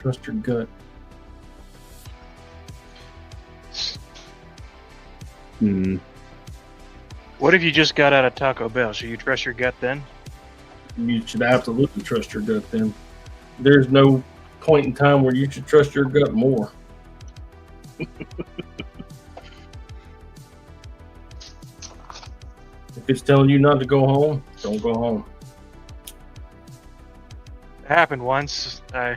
Trust your gut. What if you just got out of Taco Bell? Should you trust your gut then? You should absolutely trust your gut then. There's no point in time where you should trust your gut more. If it's telling you not to go home, don't go home. It happened once. I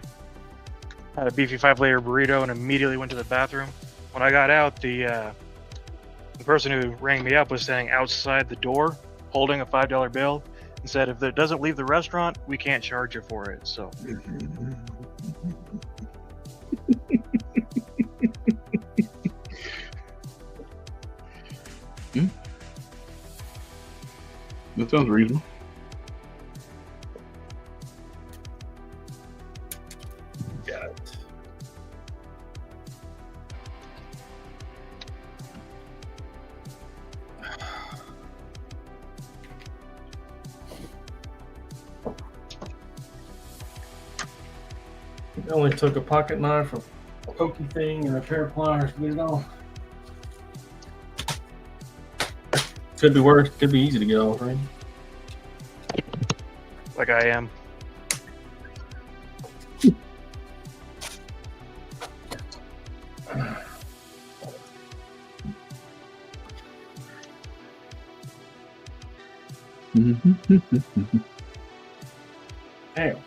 had a beefy 5-layer burrito and immediately went to the bathroom. When I got out, the person who rang me up was standing outside the door holding a $5 bill and said, if it doesn't leave the restaurant, we can't charge you for it. So That sounds reasonable. Got it. It only took a pocket knife, a pokey thing, and a pair of pliers to get it off. Could be worse. Could be easy to get off, right? like I am. Damn.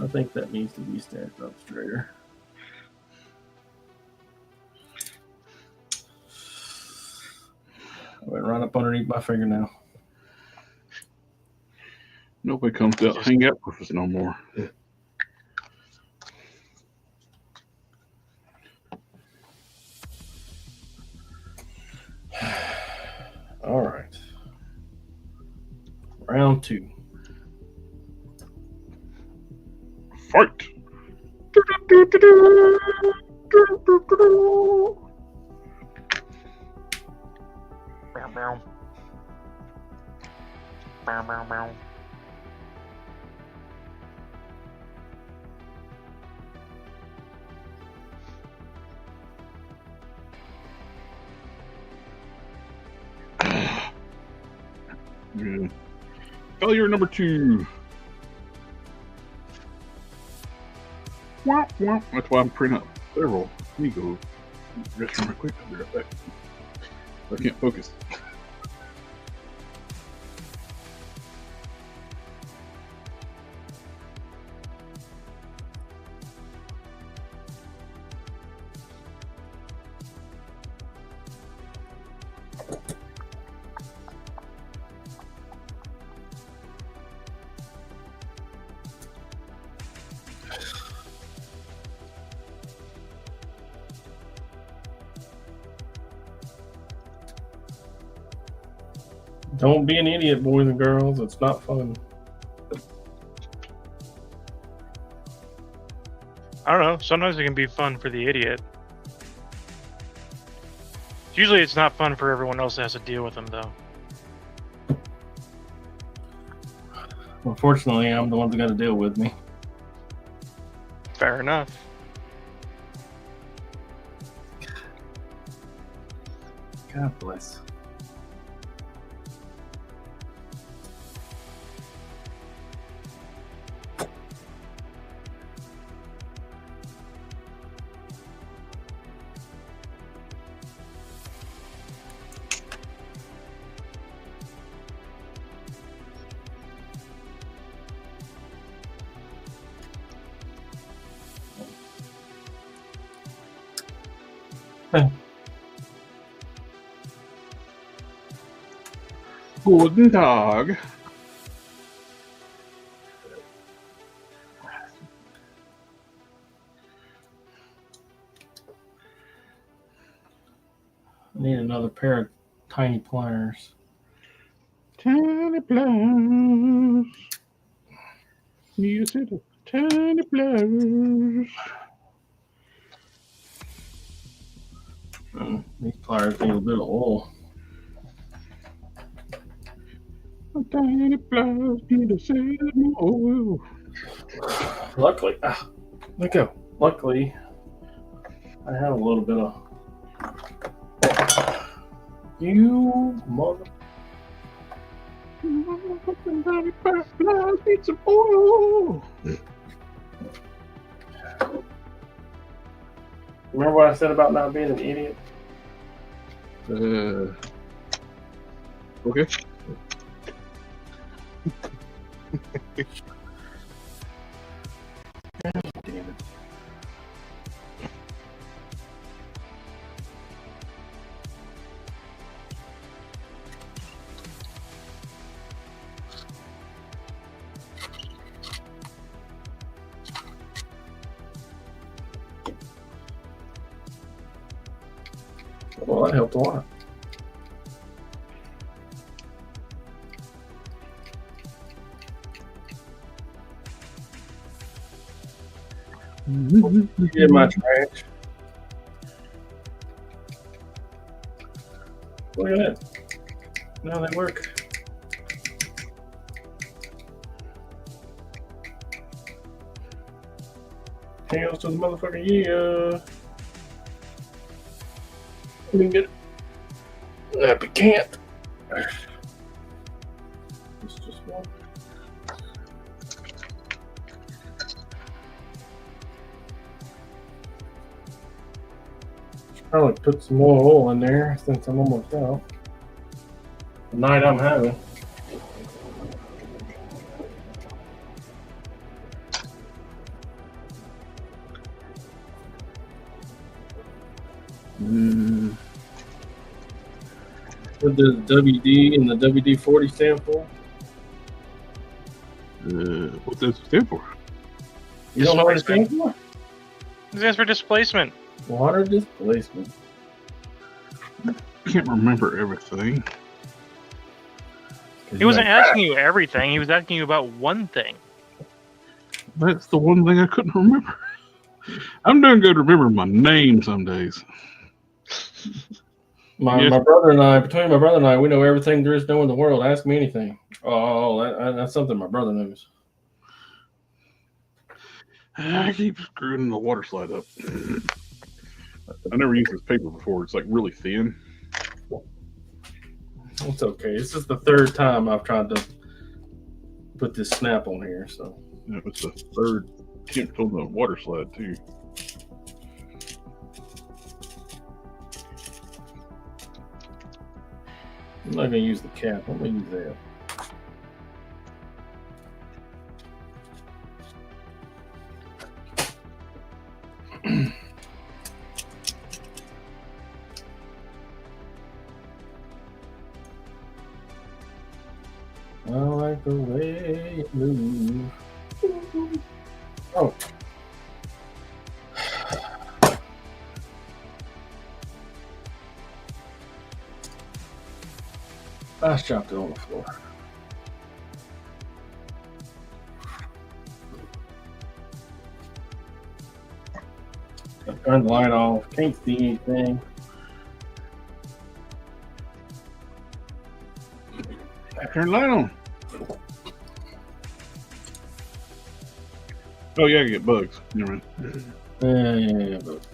I think that needs to be stacked up straighter. I went right up underneath my fingernail. Nobody comes to hang out with us no more. All right. Round 2. Fight! Bow, bow. Bow, bow, bow. Yeah. Failure number 2. Womp, womp. That's why I'm printing out several. Let me go restroom real quick. I'll be right back. I can't focus. Don't be an idiot, boys and girls. It's not fun. I don't know. Sometimes it can be fun for the idiot. Usually it's not fun for everyone else that has to deal with them, though. Unfortunately, I'm the one that's got to deal with me. Fair enough. God bless. Guten Tag. I need another pair of tiny pliers. Tiny pliers. Need a set of tiny pliers. These pliers need a bit of oil. Tiny pliers need a set of oil. Luckily, let go. Luckily, I have a little bit of. You mother. Pizza oil. Remember what I said about not being an idiot? Okay. Damn it. Well, that helped a lot. Get my trash. Look at that. Now they work. Tails to the motherfucker, yeah. Let me get it. Nope, you can't. It's just one. Should probably put some more oil in there since I'm almost out. The night I'm having. What does WD and the WD-40 stand for? What does it stand for? You don't know what it stands for? It stands for displacement. Water displacement. I can't remember everything. He wasn't asking you everything. He was asking you about one thing. That's the one thing I couldn't remember. I'm doing good remembering my name some days. My brother and I, between my brother and I, we know everything there is to know in the world. Ask me anything. Oh, that's something my brother knows. I keep screwing the water slide up. I never used this paper before. It's like really thin. It's okay. This is the third time I've tried to put this snap on here, so. It was the third attempt on the water slide too. I'm not gonna use the cap. I'm gonna use that. I like the way you move. Oh. I just dropped it on the floor. I turned the light off. Can't see anything. I turned the light on. Oh yeah, I get bugs. Never mind. Yeah, but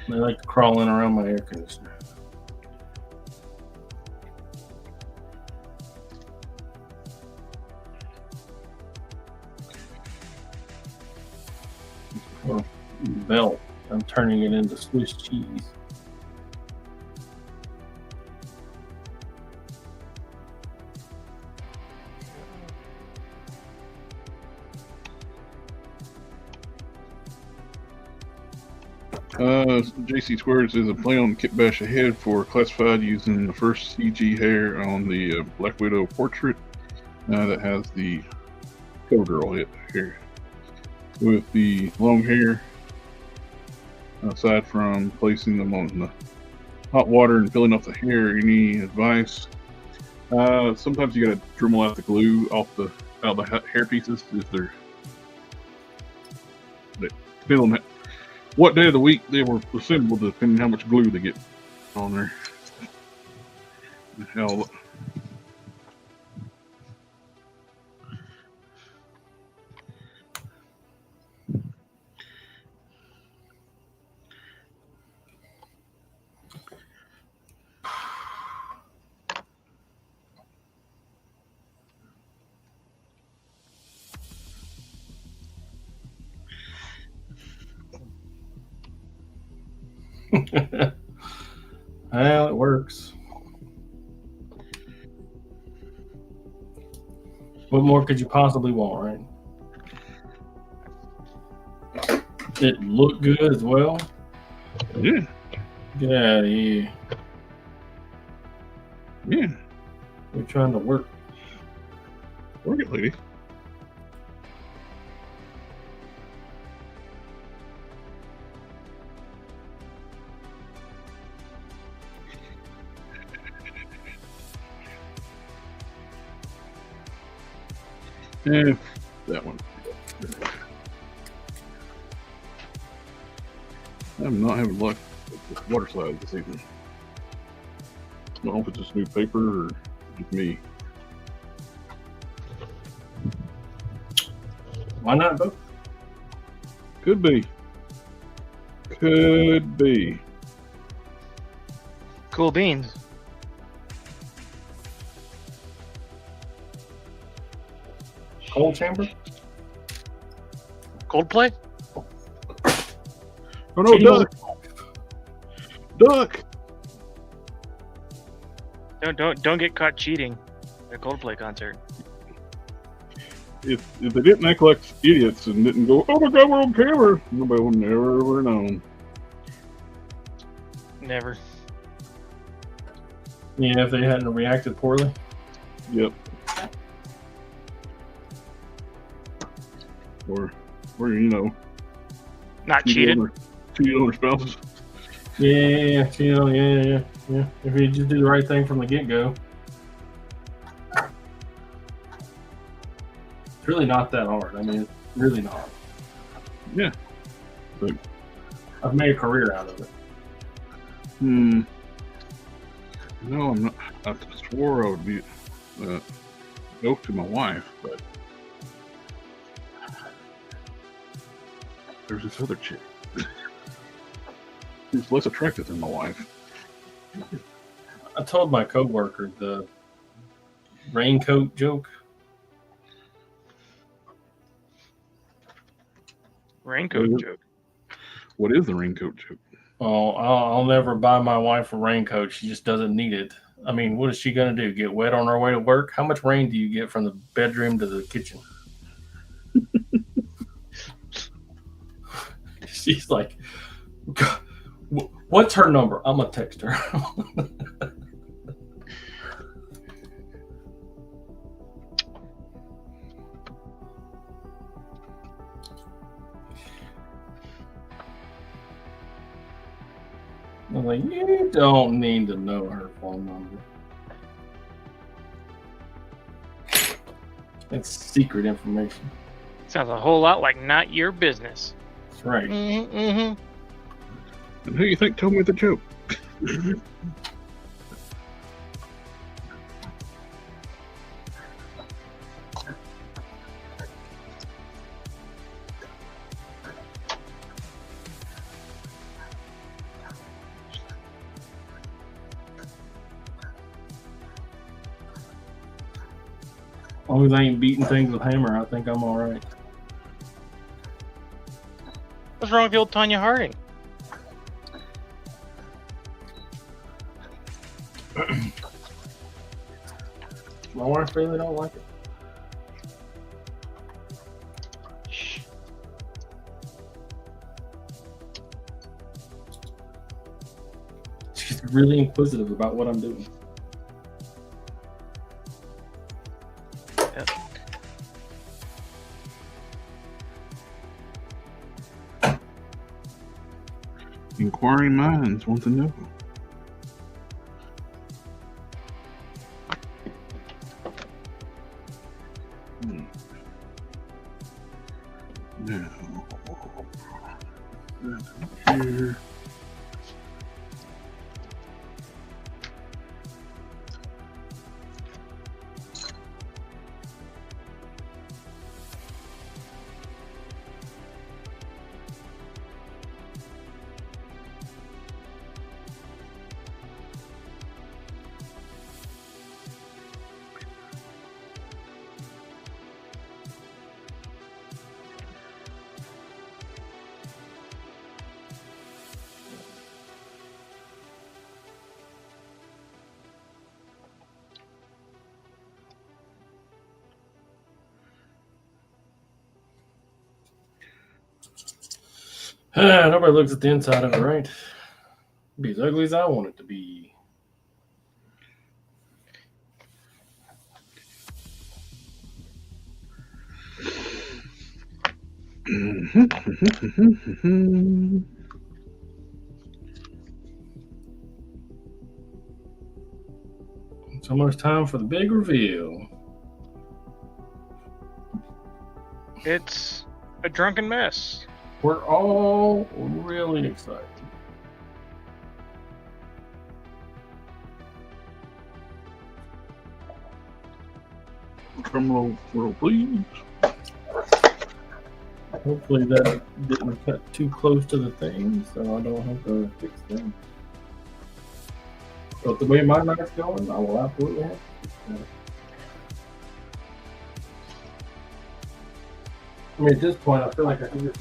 they like crawling around my air conditioner. Or belt. I'm turning it into Swiss cheese. JC Squares is a play on Kit Bash ahead for classified using the first CG hair on the Black Widow portrait that has the cover girl hit here. With the long hair, aside from placing them on the hot water and filling off the hair, any advice? Sometimes you gotta Dremel out the glue out the hair pieces if they're depending on what day of the week they were assembled, depending on how much glue they get on there. Hell, Well, it works. What more could you possibly want, right? It looked good as well. Yeah. Get out of here. Yeah. We're trying to work. Work it, lady. Yeah, that one. I'm not having luck with water slides this evening. I don't know if it's just new paper or just me. Why not both? Could be. Could be. Cool beans. Cold chamber? Coldplay? Oh no, Cheating on duck! Duck! Don't get caught cheating at a Coldplay concert. If they didn't act like idiots and didn't go, oh my god, we're on camera, nobody would never have known. Never. Yeah, if they hadn't reacted poorly. Yep. Or you know, Not cheated. Cheated on their spouses. Yeah. If you just do the right thing from the get-go. It's really not that hard. I mean, really not. Yeah. But, I've made a career out of it. no, I'm not. I swore I would be go to my wife, but there's this other chick who's less attractive than my wife. I told my coworker the raincoat joke. Raincoat joke. What is the raincoat joke? Oh, I'll never buy my wife a raincoat. She just doesn't need it. I mean, what is she going to do? Get wet on her way to work? How much rain do you get from the bedroom to the kitchen? She's like, what's her number? I'm going to text her. I'm like, you don't need to know her phone number. It's secret information. Sounds a whole lot like not your business. That's right. Mm-hmm. And who you think told me the joke? As long as I ain't beating things with hammer, I think I'm all right. What's wrong with the old Tanya Harding? My wife really don't like it. Shh. She's really inquisitive about what I'm doing. Yep. Inquiring minds want to know. Now, here. Nobody looks at the inside of it, right? Be as ugly as I want it to be. It's almost time for the big reveal. It's a drunken mess. We're all really excited. Drum roll, please. Hopefully that didn't cut too close to the thing, so I don't have to fix things. But the way my knife's going, I will absolutely have to fix that. I mean, at this point, I feel like I can just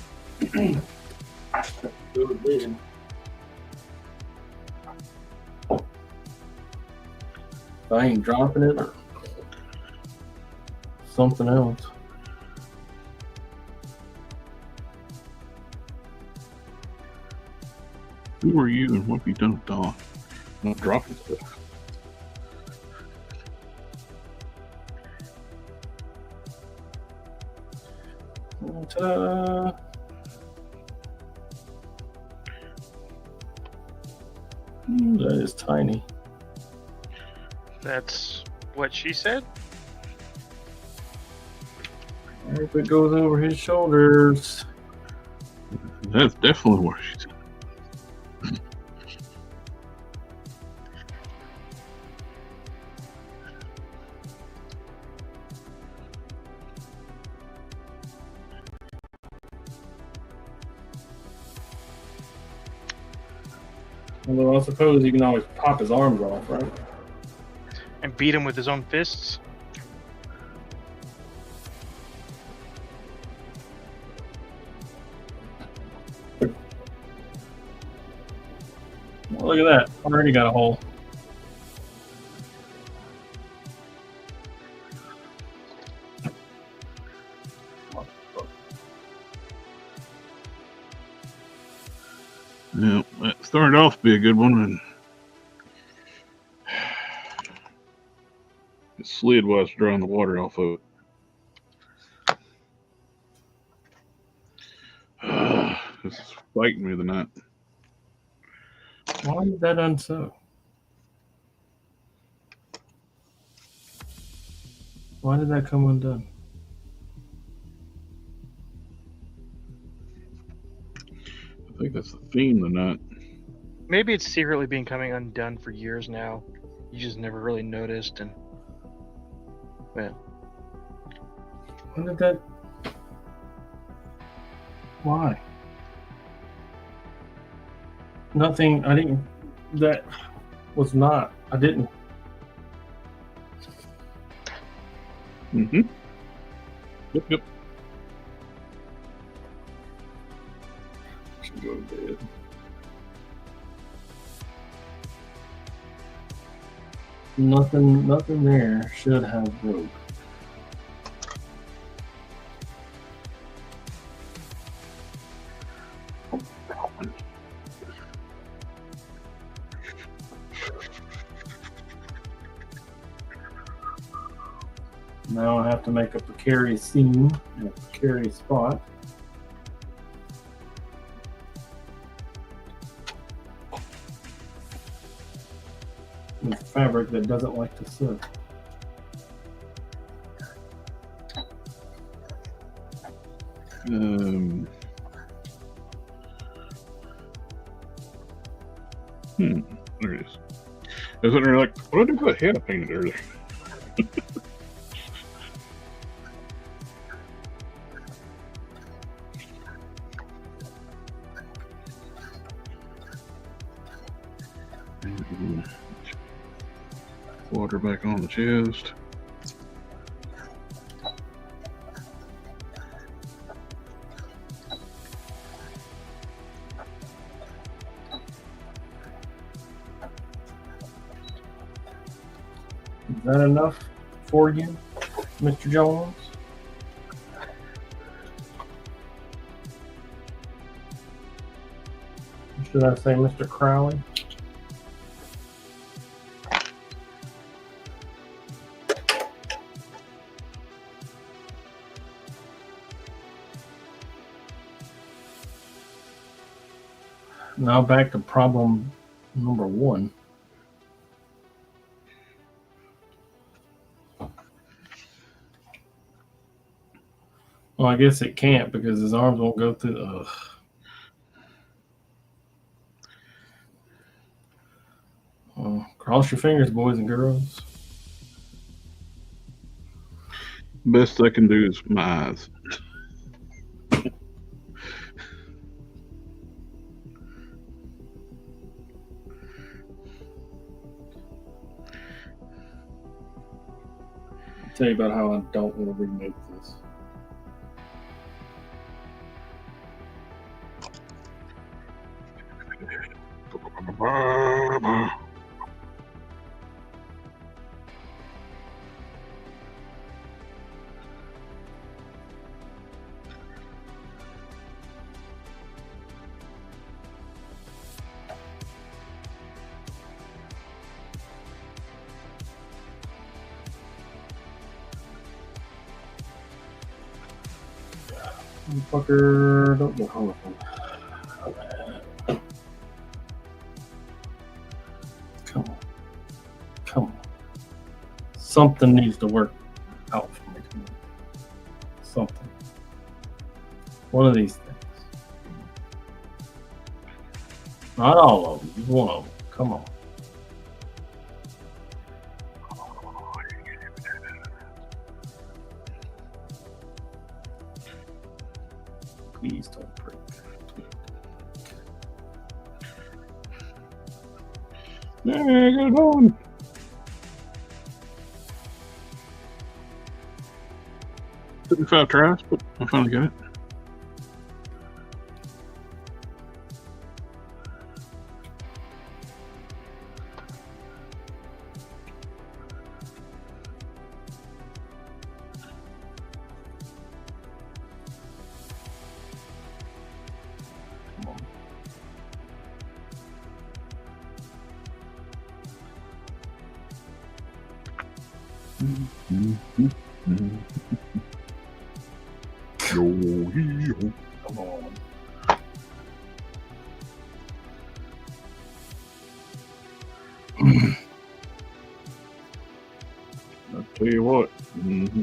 do it big. If I ain't dropping it or something else. Who are you and what have you done with Dawn? Not dropping stuff. Ta-da. That is tiny. That's what she said? I hope it goes over his shoulders. That's definitely what she said. Although I suppose you can always pop his arms off, right? And beat him with his own fists? Well, look at that. Already got a hole. Yeah, that started off to be a good one, and it slid while I was drawing the water off of it. This is fighting me tonight. Why is that unsew? Why did that come undone? I think that's the theme tonight. Maybe it's secretly been coming undone for years now. You just never really noticed, and well, When did that? Why? Nothing. I didn't. That was not. I didn't. Mm-hmm. Yep. Should go to bed. Nothing there should have broke. Now I have to make a precarious seam in a precarious spot. With fabric that doesn't like to sew. There it is. I was wondering, like, what did I do with that head I painted earlier? Water back on the chest. Is that enough for you, Mr. Jones? Should I say Mr. Crowley? Now back to problem number 1. Well, I guess it can't because his arms won't go through. Ugh. Well, cross your fingers, boys and girls. Best I can do is my eyes. I'll tell you about how I don't want to remake this. Fucker, don't go home. Come on. Come on. Something needs to work out for me. Something. One of these things. Not all of them, just one of them. Come on. Please don't break. Yeah, I got it on. Took me 5 tries, but I finally got it. Come on. I'll tell you what. Mm-hmm.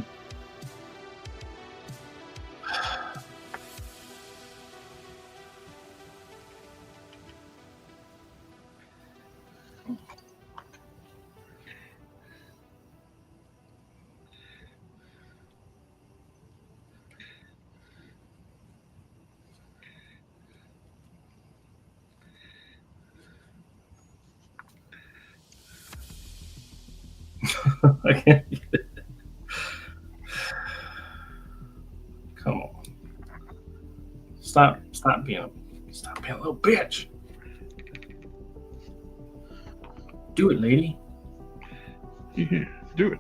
I can't get it. Come on. Stop being a little bitch. Do it, lady. Yeah, do it.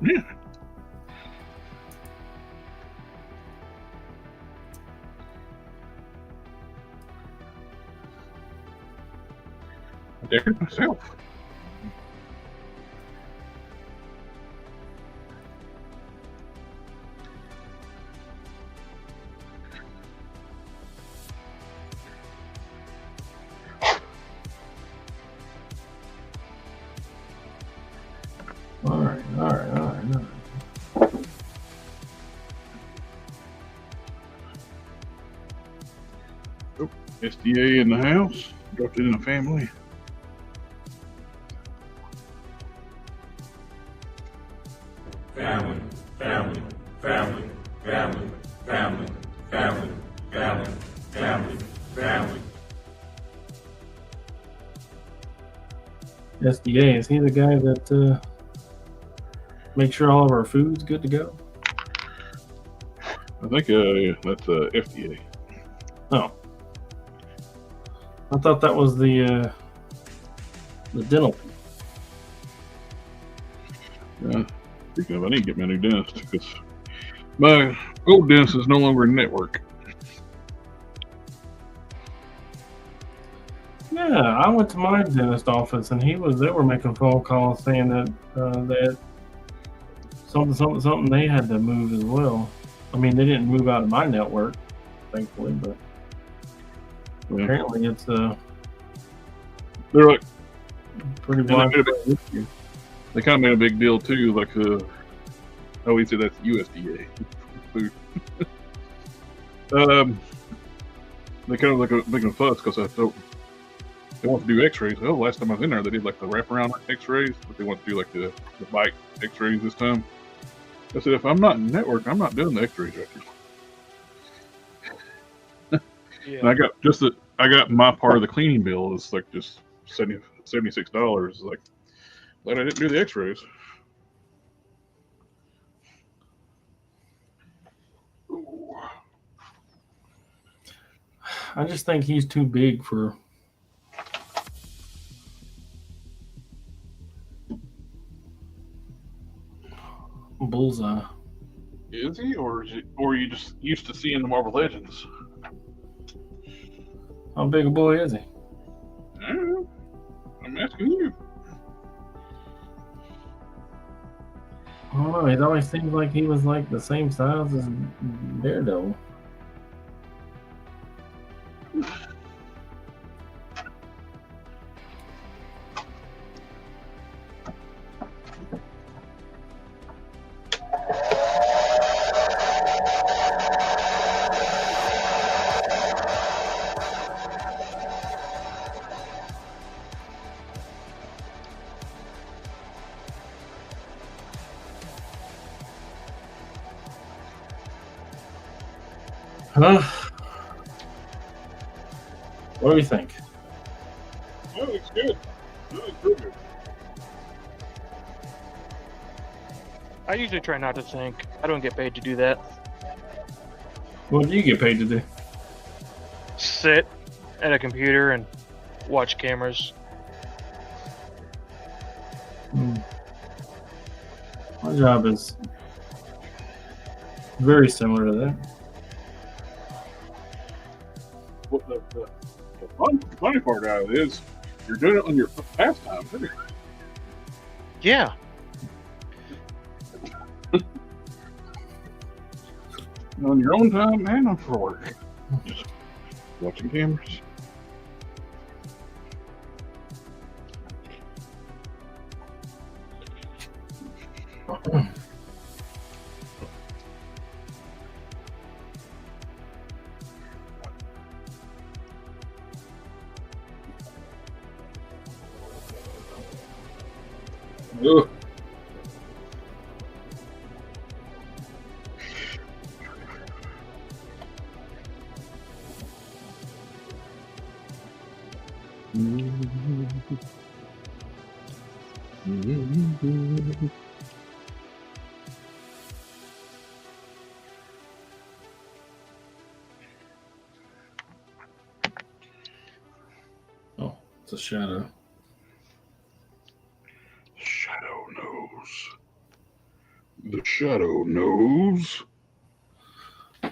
Yeah. I dared myself. All right. SDA in the house. Dropped it in the family. Family, family, family, family, family, family, family, family, family. SDA, is he the guy that makes sure all of our food's good to go? I think yeah, that's FDA. Oh. I thought that was the dental people. Speaking of, I need to get my new dentist because my old dentist is no longer in network. Yeah, I went to my dentist office and they were making phone calls saying that something they had to move as well. I mean, they didn't move out of my network, thankfully, but Yeah. apparently it's They're like, pretty and they, wide. made a big, they kind of made a big deal too. Like, oh, we said that's USDA food. They kind of like making a fuss because I thought they want to do X-rays. Oh, last time I was in there, they did like the wraparound X-rays, but they want to do like the bite X-rays this time. I said, if I'm not in network, I'm not doing the X-rays right here. And I got my part of the cleaning bill is like just $76. Like, but I didn't do the X-rays. Ooh. I just think he's too big for. Bullseye. Is he, or are you just used to seeing the Marvel Legends? How big a boy is he? I don't know. I'm asking you. I don't know. It always seemed like he was like the same size as Daredevil. Huh? What do you think? Oh, it's good. Oh, it's real good. I usually try not to think. I don't get paid to do that. What do you get paid to do? Sit at a computer and watch cameras. My job is very similar to that. What the funny part out of it is you're doing it on your pastime. Yeah. On your own time and on for work. Just watching cameras. Ugh. Oh, it's a shadow. Shadow knows. The shadow knows.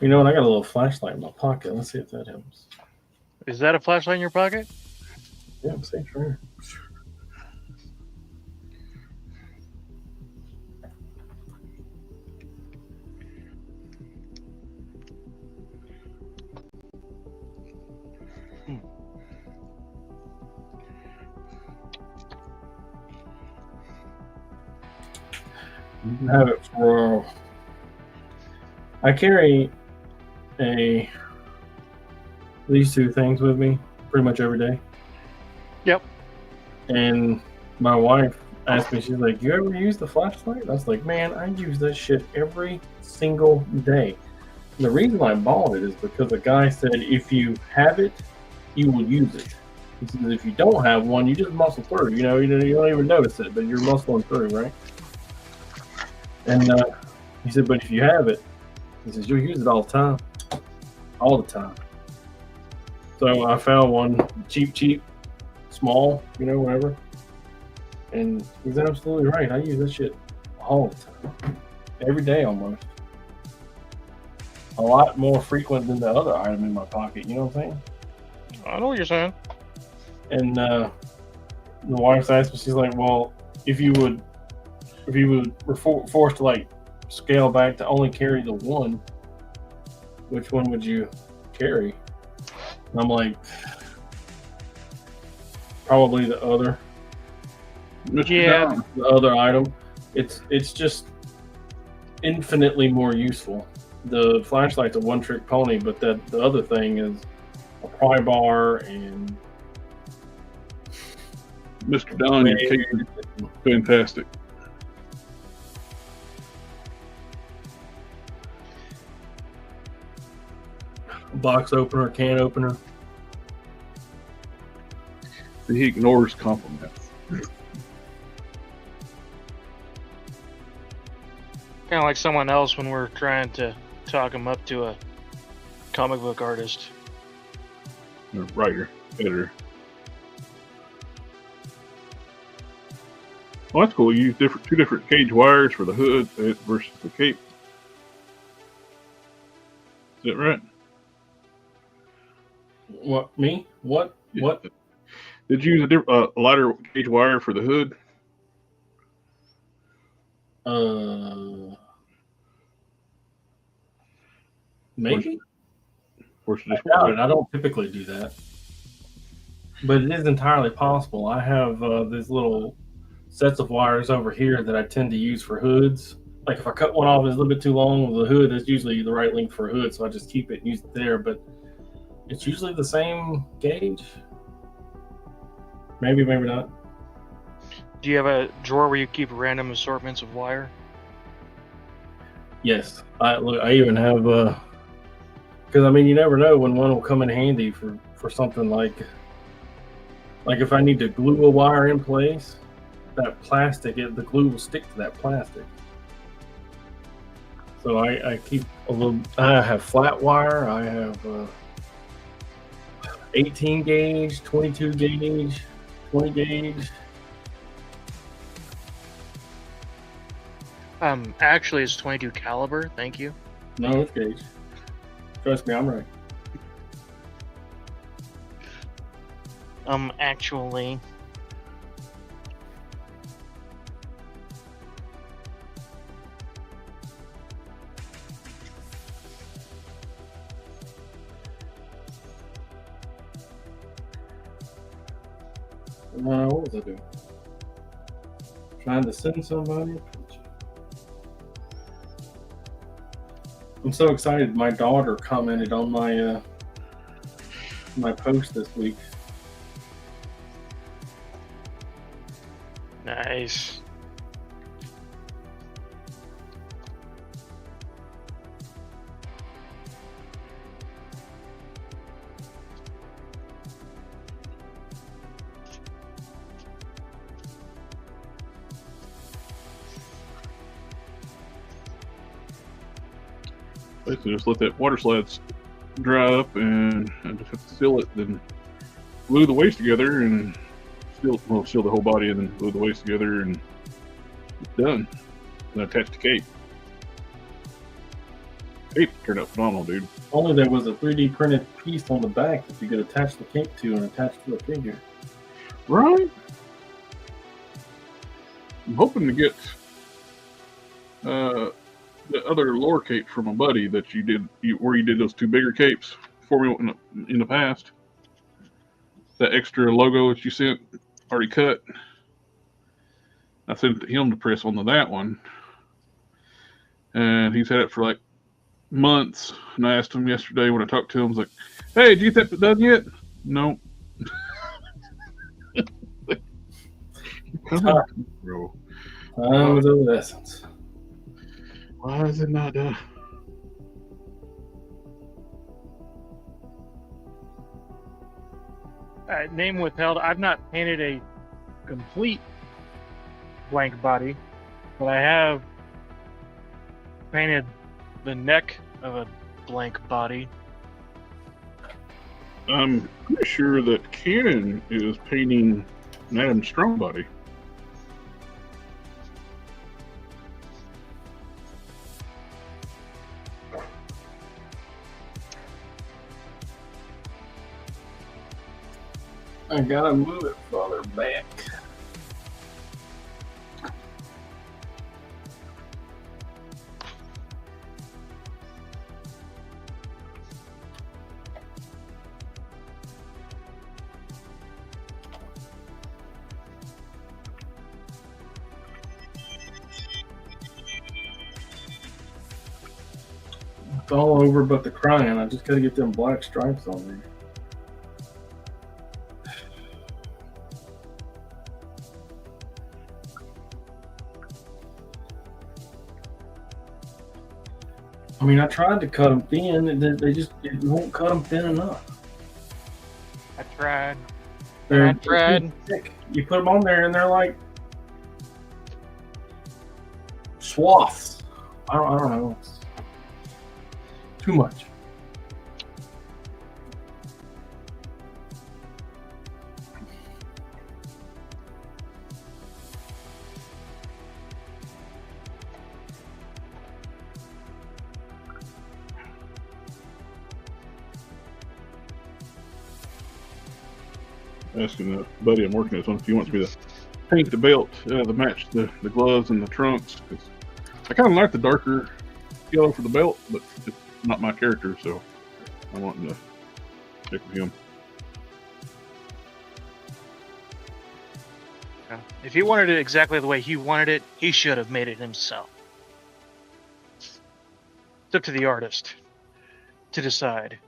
You know what? I got a little flashlight in my pocket. Let's see if that helps. Is that a flashlight in your pocket? Yeah, I'm saying sure. You can have it for. I carry these two things with me pretty much every day. Yep. And my wife asked me, she's like, "You ever use the flashlight?" I was like, "Man, I use that shit every single day." And the reason I bought it is because a guy said if you have it, you will use it. He says if you don't have one, you just muscle through. You don't even notice it, but you're muscling through, right? And he said, but if you have it, he says you'll use it all the time. So I found one cheap, small, whatever. And he's absolutely right. I use that shit all the time, every day almost. A lot more frequent than the other item in my pocket. You know what I'm saying? I know what you're saying. And the wife asked me, she's like, "Well, if you were forced to like scale back to only carry the one, which one would you carry?" And I'm like, probably the other. Mr. Yeah. Don, The other item. It's just infinitely more useful. The flashlight's a one-trick pony, but the other thing is a pry bar and Mr. Don, your cape is fantastic. box opener, can opener. He ignores compliments. Kind of like someone else when we're trying to talk him up to a comic book artist. Writer, editor. Well, that's cool. You use two different cage wires for the hood versus the cape. Is that right? What me? What? Yeah. What? Did you use a lighter gauge wire for the hood? Maybe. Or should I doubt it. I don't typically do that, but it is entirely possible. I have these little sets of wires over here that I tend to use for hoods. Like if I cut one off, it's a little bit too long. The hood is usually the right length for a hood, so I just keep it and use it there. But it's usually the same gauge. Maybe, maybe not. Do you have a drawer where you keep random assortments of wire? Yes, I even have because I mean you never know when one will come in handy for something like if I need to glue a wire in place, that plastic, the glue will stick to that plastic. So I keep a little. I have flat wire. I have 18 gauge, 22 gauge, 20 gauge. Actually, it's 22 caliber. Thank you. No, it's gauge. Trust me, I'm right. Actually, What was I doing? Trying to send somebody a picture. I'm so excited. My daughter commented on my my post this week. nice. Basically, just let that water slide dry up, and I just have to seal it. Then glue the waist together, and seal the whole body, and then glue the waist together, and it's done. And attach the cape. Cape turned out phenomenal, dude. Only there was a 3D printed piece on the back that you could attach the cape to and attach to a figure. Right? I'm hoping to get the other lower cape from a buddy that you did, where you did those two bigger capes for me in the past. That extra logo that you sent, already cut. I sent it to him to press onto that one. And he's had it for like months. And I asked him yesterday when I talked to him, I was like, "Hey, do you get that done yet?" No. Come on, bro. Time is of the essence. Why is it not done? Name withheld. I've not painted a complete blank body, but I have painted the neck of a blank body. I'm pretty sure that Cannon is painting an Adam Strong body. I gotta move it farther back. It's all over but the crying. I just gotta get them black stripes on there. I mean, I tried to cut them thin, and they just it won't cut them thin enough. I tried. They're tried. too thick. You put them on there, and they're like swaths. I don't know. It's too much. Asking a buddy I'm working with if he wants me to paint the belt to match the gloves and the trunks. 'Cause I kind of like the darker yellow for the belt, but it's not my character, so I want to stick with him. If he wanted it exactly the way he wanted it, he should have made it himself. It's up to the artist to decide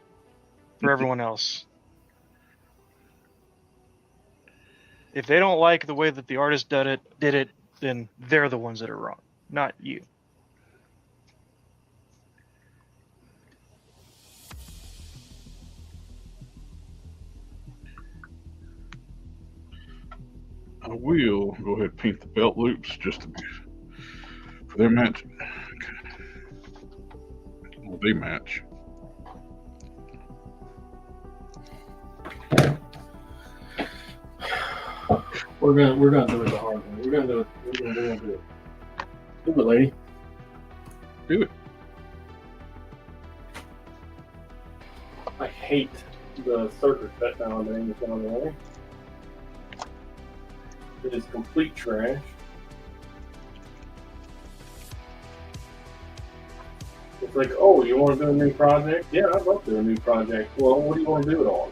for everyone else. If they don't like the way that the artist did it, then they're the ones that are wrong, not you. I will go ahead and paint the belt loops just to be for their match. Well, they match. We're gonna do it the hard way. We're gonna do it. We're gonna do it. Do it, lady. Do it. I hate the circuit cut nowadays that's on the way. It is complete trash. It's like, oh, you want to do a new project? Yeah, I'd love to do a new project. Well, what do you want to do it on?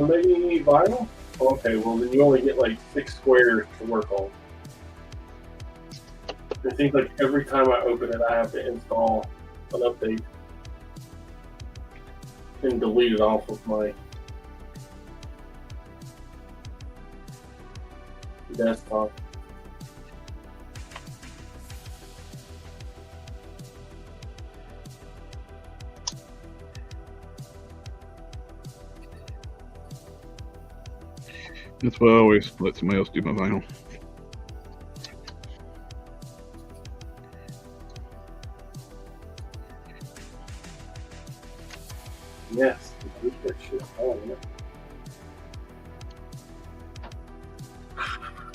Maybe vinyl? Okay, well then you only get like 6 squares to work on. It seems like every time I open it, I have to install an update and delete it off of my desktop. That's why I always let somebody else do my vinyl. Yes, delete that shit. Oh, yeah.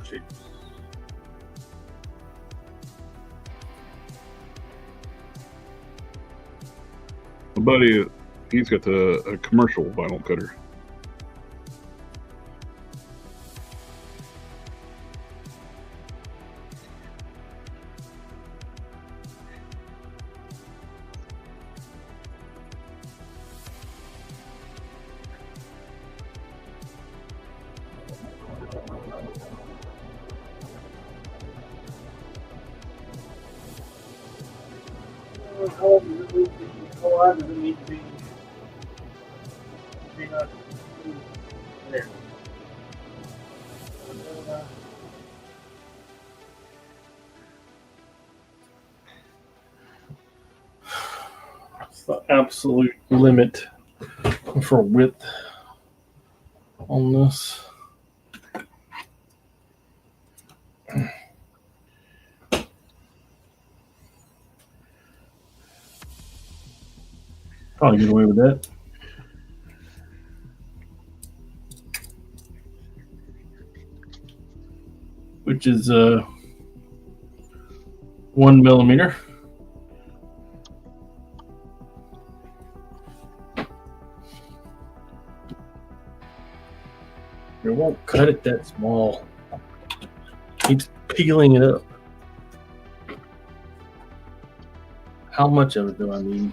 Jeez. My buddy, he's got a commercial vinyl cutter. How wide does it need to be? Not there. It's the absolute limit for width on this. Probably get away with that. Which is 1 millimeter. It won't cut it that small. Keeps peeling it up. How much of it do I need?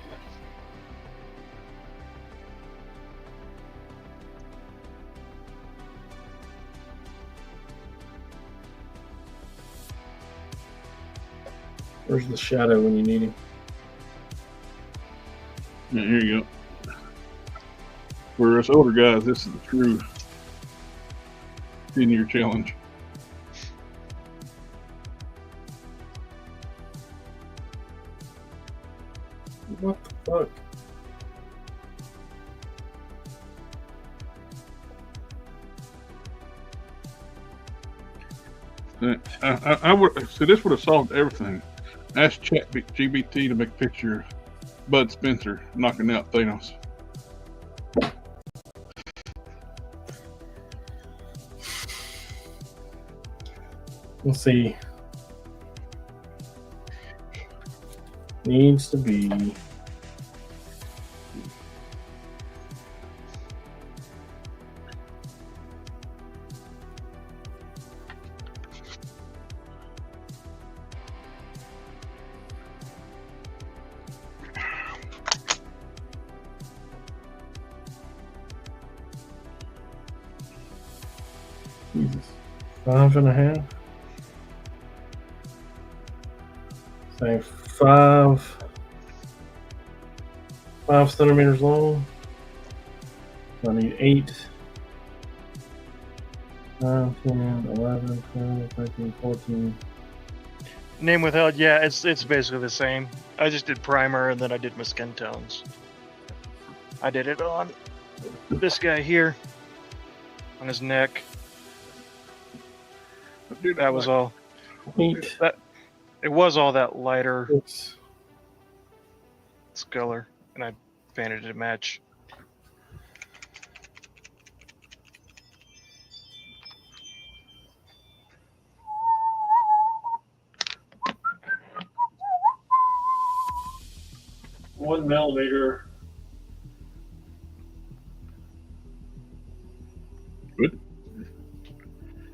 Where's the shadow when you need him? Yeah, here you go. For us older guys, this is the true 10-year challenge. What the fuck? I would so this would have solved everything. Ask ChatGPT to make a picture of Bud Spencer knocking out Thanos. Let's see. Needs to be. Jesus. 5.5. Say 5 centimeters long. So I need 8, 9, 10, 11, 12, 13, 14. Name withheld. Yeah, it's basically the same. I just did primer and then I did my skin tones. I did it on this guy here, on his neck. That was all. 8. It was all that lighter 6. color, and I painted it to match. One millimeter. Good.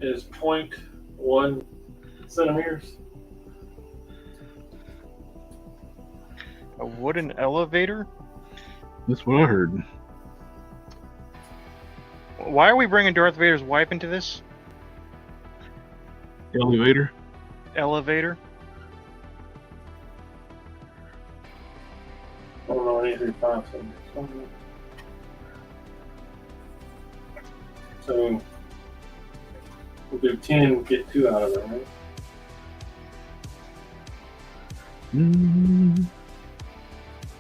Is 0.1 centimeters. A wooden elevator? That's what I heard. Why are we bringing Darth Vader's wife into this? Elevator. Elevator? I don't know anything 5 centimeters. So we'll do 10, get 2 out of it, right?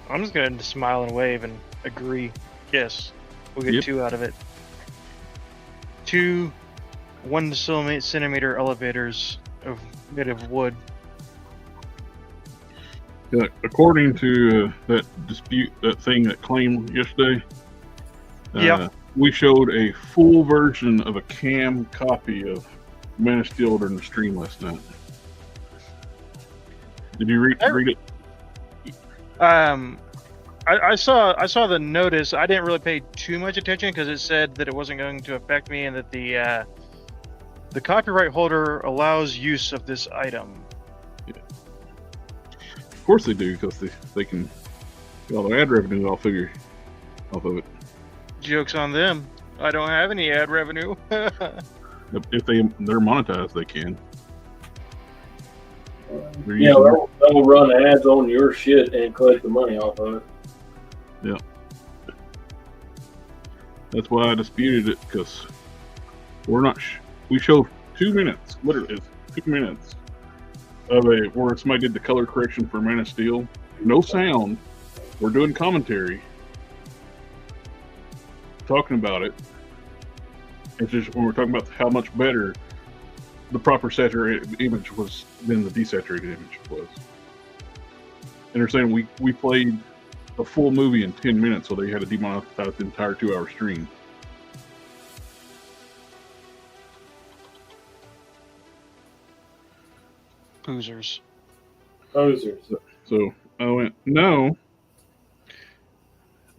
I'm just gonna smile and wave and agree. Yes, we'll get Yep. 2 out of it. 2 1 centimeter elevators made of wood. According to that dispute, that thing that claimed yesterday, Yep. we showed a full version of a cam copy of Man of Steel during the stream last night. Did you read it? I saw the notice. I didn't really pay too much attention because it said that it wasn't going to affect me and that the copyright holder allows use of this item. Of course they do, because they can get all their ad revenue. I'll figure off of it. Joke's on them. I don't have any ad revenue. If they're monetized, they can. They're Yeah, using- they'll run ads on your shit and collect the money off of it. Yeah. That's why I disputed it, because we're not. We showed 2 minutes, literally 2 minutes of where somebody did the color correction for Man of Steel. No sound. We're doing commentary, talking about it. It's just when we're talking about how much better the proper saturated image was than the desaturated image was. And they're saying we played a full movie in 10 minutes, so they had to demonetize the entire 2-hour stream. Poozers. Posers. So I went, no,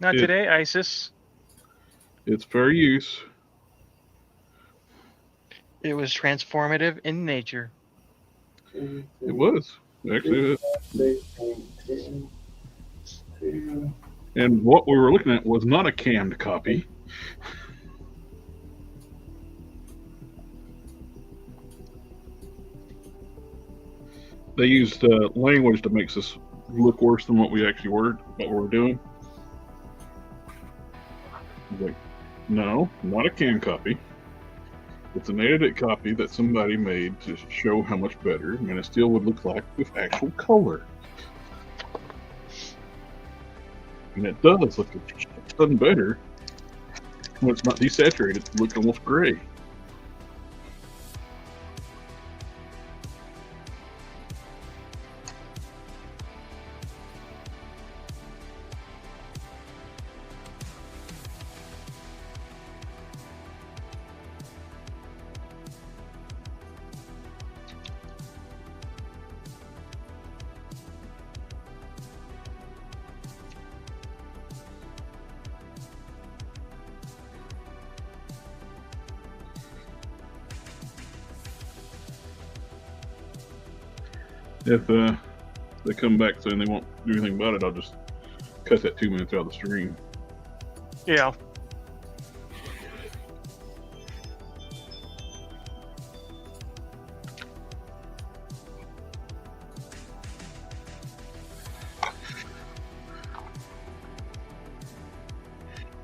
Not Yeah. today, ISIS. it's fair use. It was transformative in nature. It was. Actually, and what we were looking at was not a canned copy. They used language that makes us look worse than what we actually were, what we were doing. Like, no, not a canned copy. It's an edited copy that somebody made to show how much better, and it still would look like with actual color. And it does look a ton better when it's not desaturated. It looks almost gray. If they come back saying they won't do anything about it, I'll just cut that 2 minutes out of the stream. Yeah.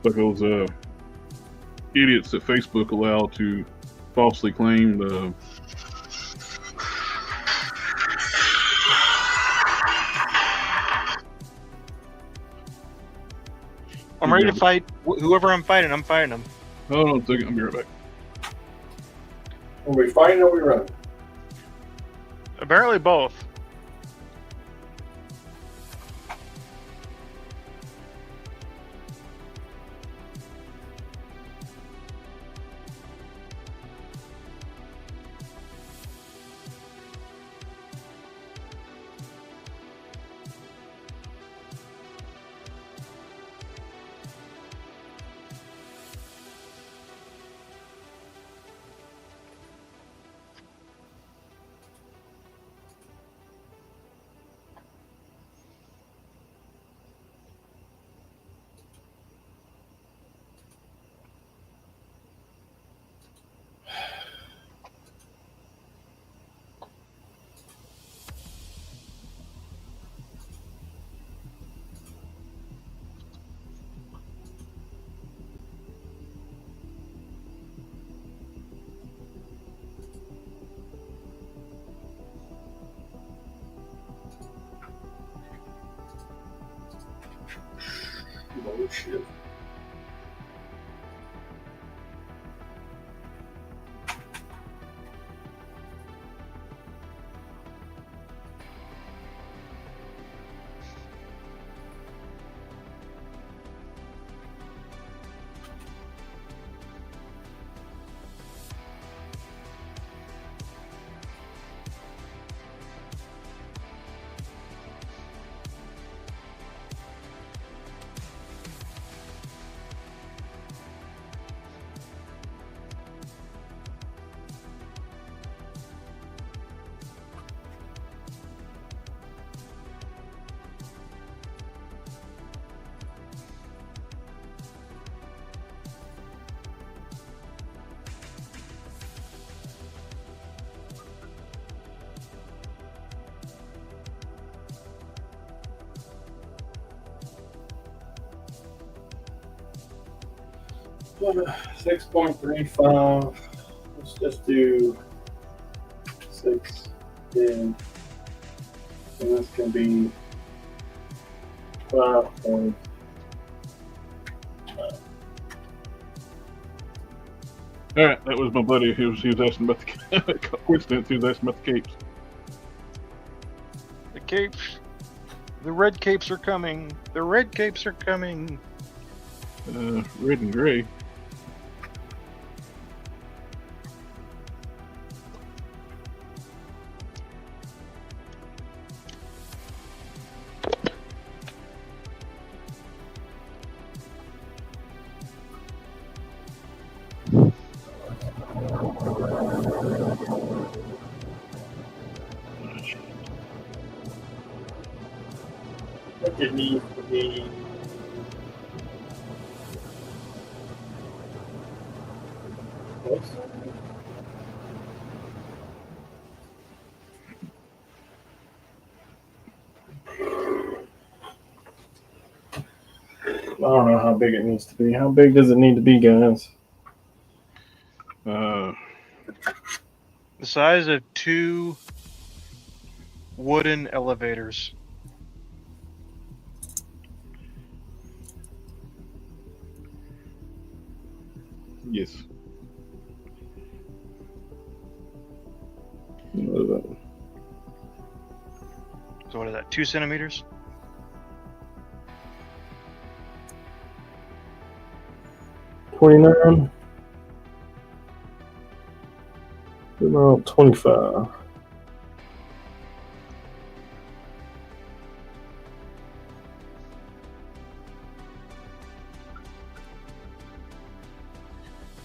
Like those idiots that Facebook allow to falsely claim the I'm ready to fight whoever I'm fighting them. Hold on a second, I'll be right back. Are we fighting or are we running? Apparently both. Oh shit. Uh, 6.35. Let's just do 6, 10. And this can be 5.5. All right, that was my buddy. He was asking about the coincidence. He was asking about the capes. The capes. The red capes are coming. The red capes are coming. Red and gray. think it needs to be. I don't know how big it needs to be. How big does it need to be, guys? The size of 2 wooden elevators. Yes. What is that? So what is that? 2 centimeters? $29. About 25.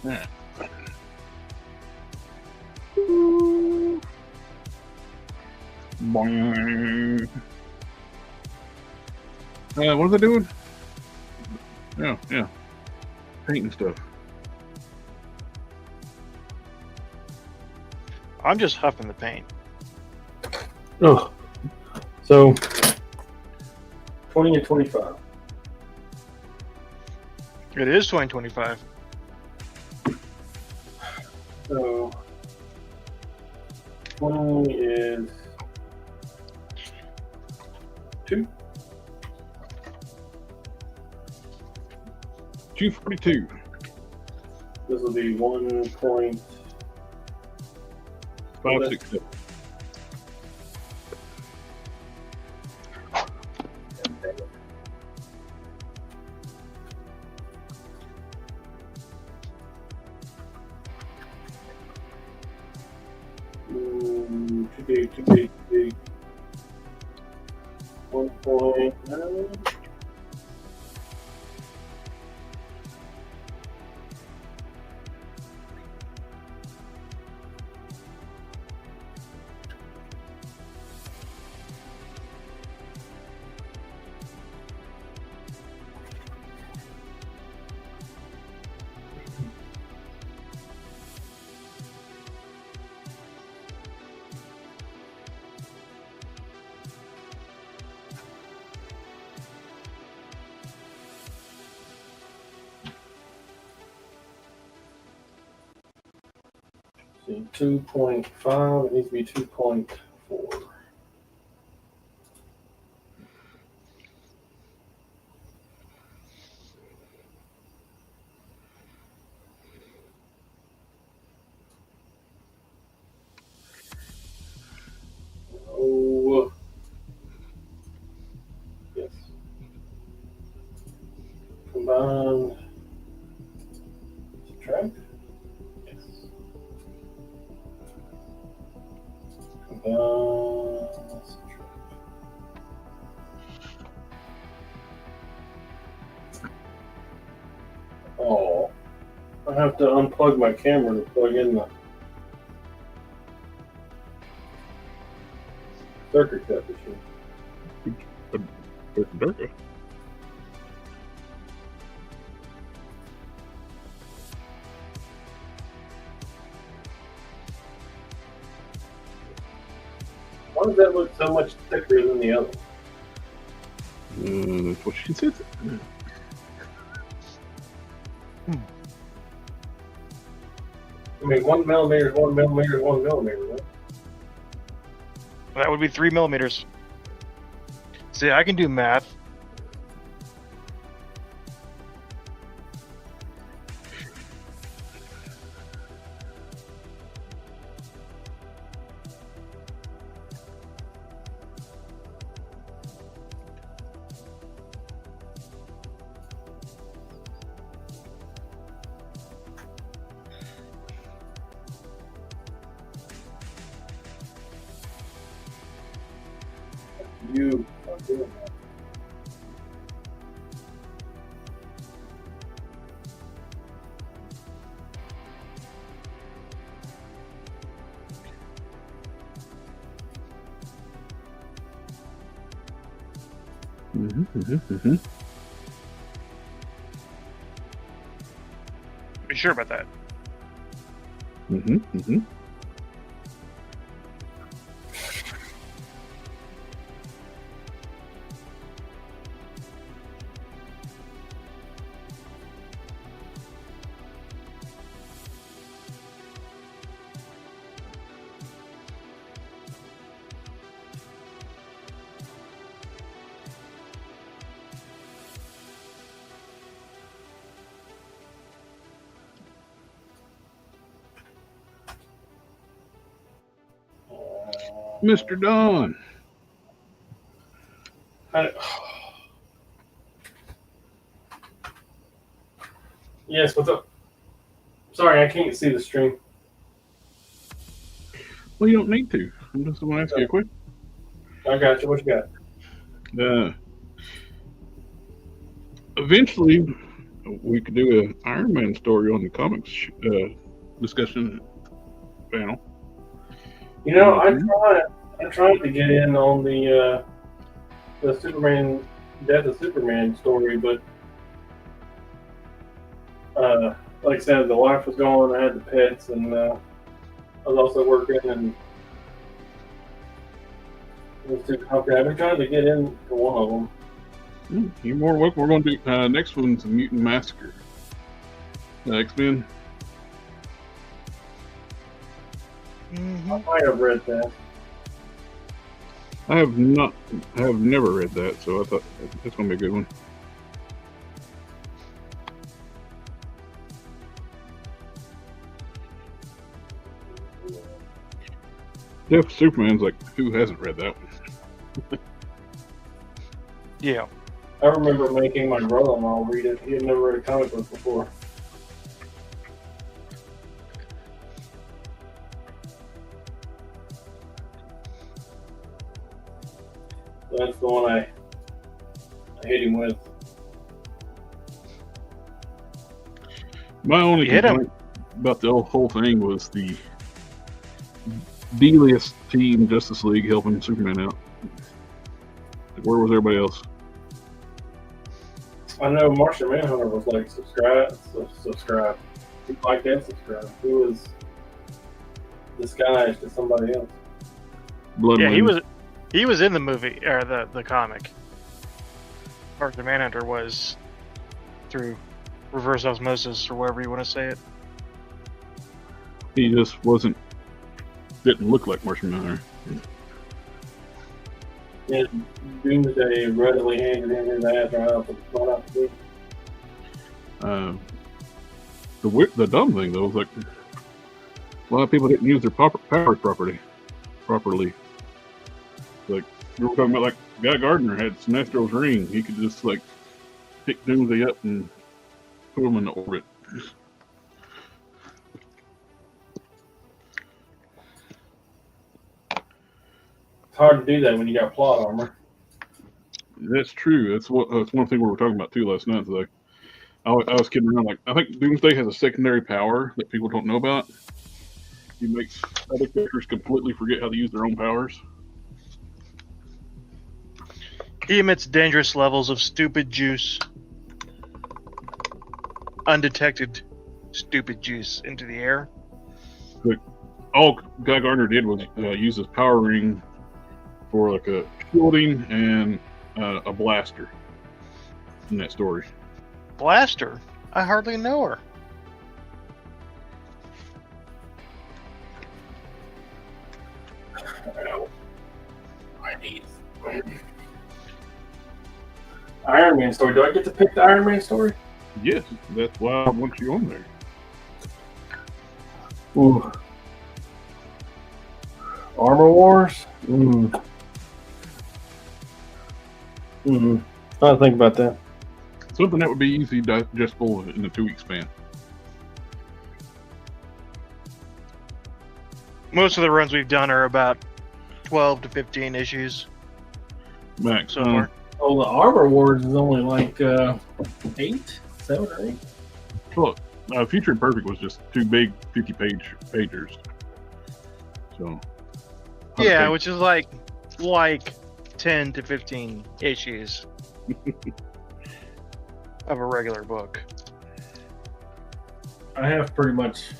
Yeah. Boing. What are they doing? Yeah. Painting stuff. I'm just huffing the paint. Oh, so 20 and 25. It is 2025. So 20 is 2. 242. This will be 1.567. 567. Too big. 1.9. See, 2.5. It needs to be 2.4. Oh, yes. Combine. Subtract. Yes. Combine. Subtract. Oh, I have to unplug my camera to plug in the circuit cut machine. Why does that look so much thicker than the other? That's what she said. I mean, 1 millimeter is 1 millimeter is 1 millimeter, right? That would be 3 millimeters. See, I can do math. You are doing that. Be sure about that. Mr. Don. Yes, what's up? Sorry, I can't see the stream. Well, you don't need to. I'm just going to ask you a question. I got you. What you got? Eventually, we could do an Iron Man story on the comics discussion panel. You know, I tried to get in on the Superman Death of Superman story, but like I said, the wife was gone. I had the pets, and I was also working, and it was too complicated. I've been trying to get into one of them. You're more welcome. We're going to do next one's Mutant Massacre. X-Men. I might have read that. I have never read that, so I thought that's going to be a good one. Death of Superman's like, who hasn't read that one? Yeah. I remember making my brother-in-law read it. He had never read a comic book before. That's the one I hit him with. My only complaint about the whole thing was the D-list team Justice League helping Superman out. Where was everybody else? I know Martian Manhunter was like subscribe. He liked and subscribe. He was disguised as somebody else. Bloodwind. He was in the movie or the comic. Martian Manhunter was through reverse osmosis or whatever you want to say it. He just didn't look like Martian Manhunter. And Doomsday readily handed him his ass right out the gate. The dumb thing though was like a lot of people didn't use their powers properly. Like we were talking about, like Guy Gardner had Sinestro's ring. He could just like pick Doomsday up and put him in the orbit. It's hard to do that when you got plot armor. That's true. That's one thing we were talking about too last night. Like I was kidding around. Like I think Doomsday has a secondary power that people don't know about. He makes other characters completely forget how to use their own powers. He emits dangerous levels of stupid juice, undetected stupid juice into the air. Like all Guy Gardner did was use his power ring for like a shielding and a blaster in that story. Blaster? I hardly know her. Iron Man story. Do I get to pick the Iron Man story? Yes, that's why I want you on there. Ooh. Armor Wars? I'll think about that. Something that would be easy digestible in a 2-week span. Most of the runs we've done are about 12 to 15 issues. Max. So far. Oh, the Armor Wars is only like 8, 7 or 8. Look, Future and Perfect was just 2 big 50-pagers. So. Yeah, which is like 10 to 15 issues of a regular book. I have pretty much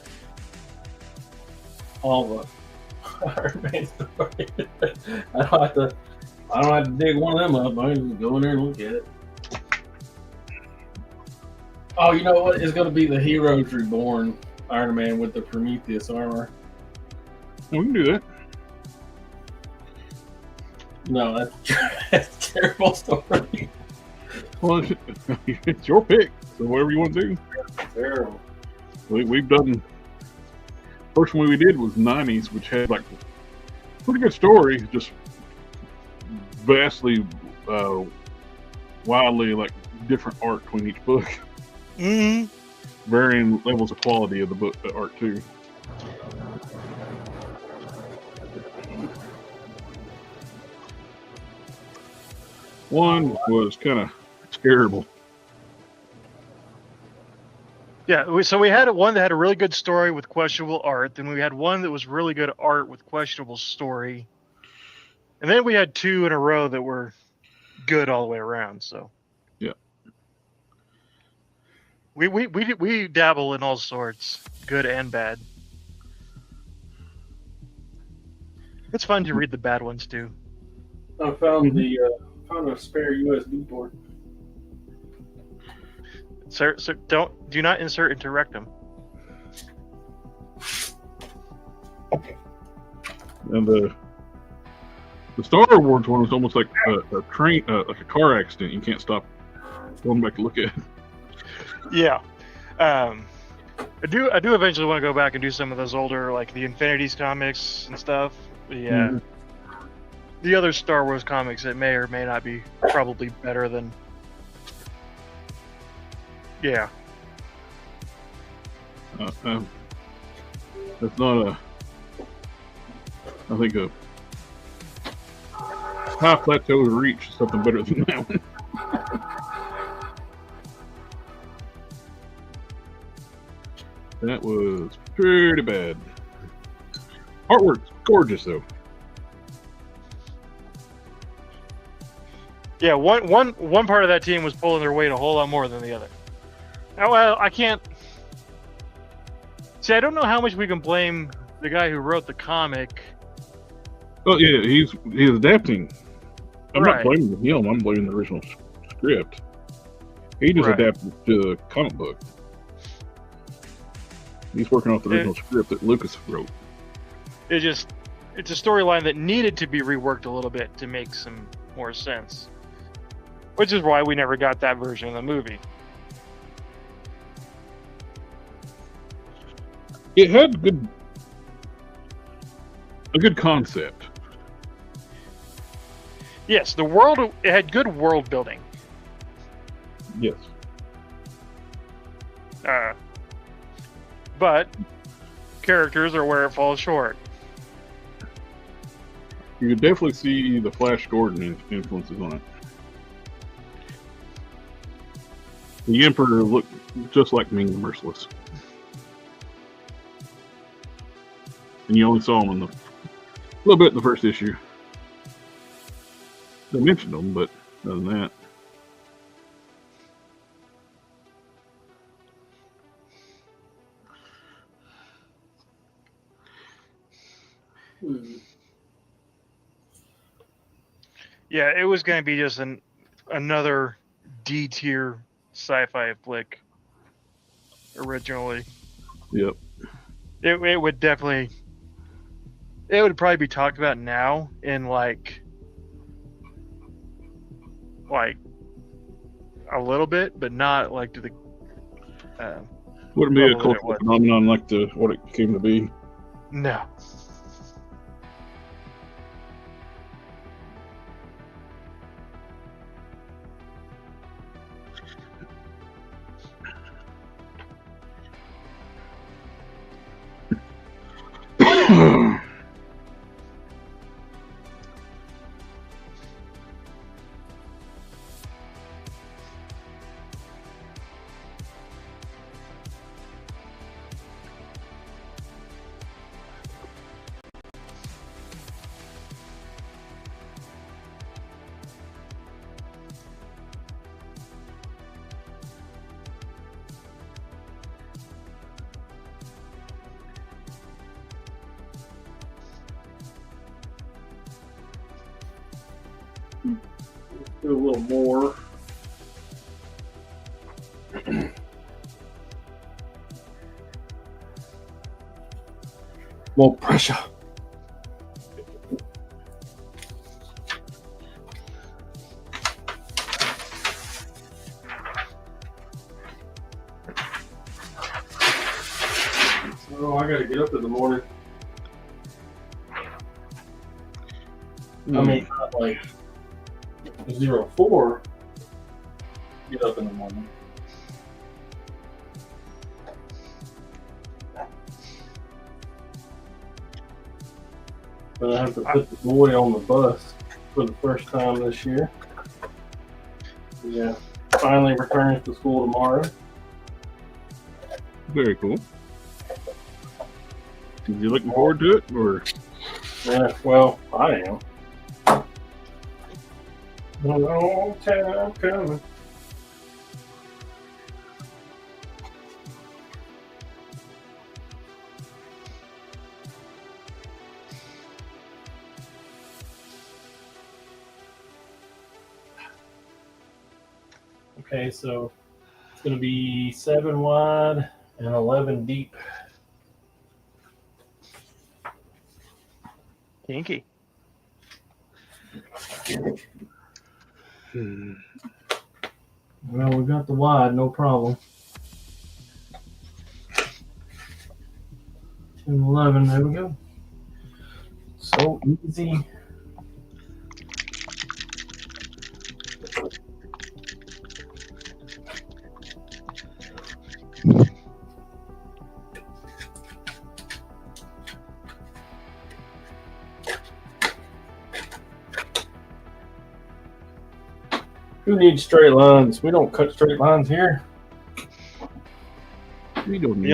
all the Iron Man stories. I don't have to dig one of them up. I can just go in there and look at it. Oh, you know what? It's going to be the Heroes Reborn Iron Man with the Prometheus armor. We can do that. No, that's a terrible story. Well, it's your pick. So whatever you want to do. Terrible. We've done. First one we did was '90s, which had like pretty good story, just vastly, wildly like different art between each book. Mm-hmm. Varying levels of quality of the book art too. One was kind of terrible. Yeah, so we had one that had a really good story with questionable art. Then we had one that was really good art with questionable story. And then we had two in a row that were good all the way around. So yeah, we dabble in all sorts, good and bad. It's fun to read the bad ones too. I found found a spare USB port. So do not insert into rectum. And the Star Wars one was almost like a train, like a car accident. You can't stop going back to look at it. Yeah, I do eventually want to go back and do some of those older, like the Infinities comics and stuff. The other Star Wars comics that may or may not be probably better than. Yeah. That's not I think a high plateau to reach something better than that one. That was pretty bad. Artwork's gorgeous though. Yeah, one part of that team was pulling their weight a whole lot more than the other. Oh, well, I can't. See, I don't know how much we can blame the guy who wrote the comic. Oh yeah, he's adapting. I'm Right. not blaming him. I'm blaming the original script. He just Right. adapted to the comic book. He's working off the original script that Lucas wrote. It's a storyline that needed to be reworked a little bit to make some more sense. Which is why we never got that version of the movie. It had a good concept. Yes, it had good world building. Yes. But characters are where it falls short. You could definitely see the Flash Gordon influences on it. The Emperor looked just like Ming the Merciless. And you only saw him a little bit in the first issue. They mentioned him, but other than that. Yeah, it was going to be just another D-tier sci-fi flick originally. Yep. It would definitely... It would probably be talked about now in like a little bit, but not like to the Wouldn't be a level that it cultural was. phenomenon like what it came to be. No. Do a little more. More pressure. So I gotta get up in the morning. I mean, not like 04. Get up in the morning. But I have to put the boy on the bus for the first time this year. Yeah, finally returns to school tomorrow. Very cool. You looking forward to it, or? Yeah, well, I am. A long time coming. Okay, so it's going to be 7 wide and 11 deep. Kinky. Well, we got the wide, no problem. 10, 11, there we go. So easy. Who needs straight lines? We don't cut straight lines here. We don't The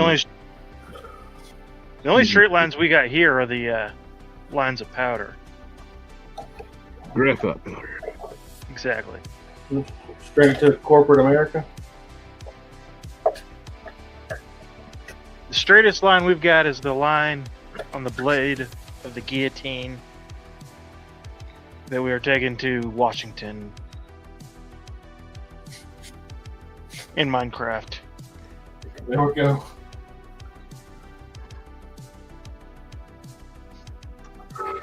only straight lines we got here are the lines of powder. graphite powder. Exactly. Straight to corporate America. The straightest line we've got is the line on the blade of the guillotine that we are taking to Washington in Minecraft. There we go.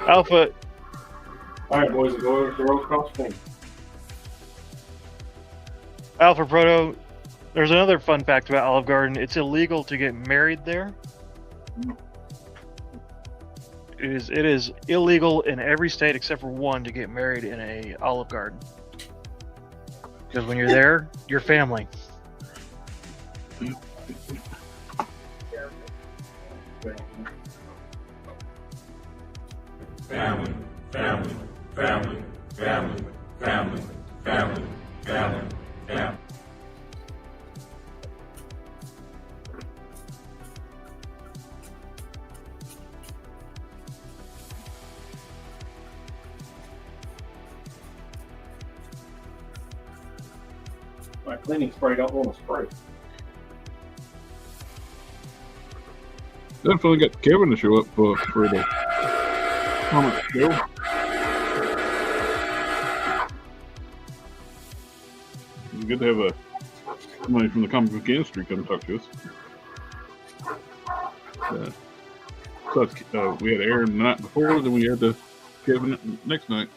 Alpha, All right, boys, go over to the road crossing. Alpha Proto, there's another fun fact about Olive Garden. It's illegal to get married there. It is illegal in every state except for one to get married in a Olive Garden. Because when you're there, you're family. Family, family, family, family, family, family, family, family. My cleaning spray don't want to spray. Definitely got Kevin to show up for the comic show. It's good to have somebody from the comic book industry come talk to us. We had Aaron the night before, then we had Kevin next night.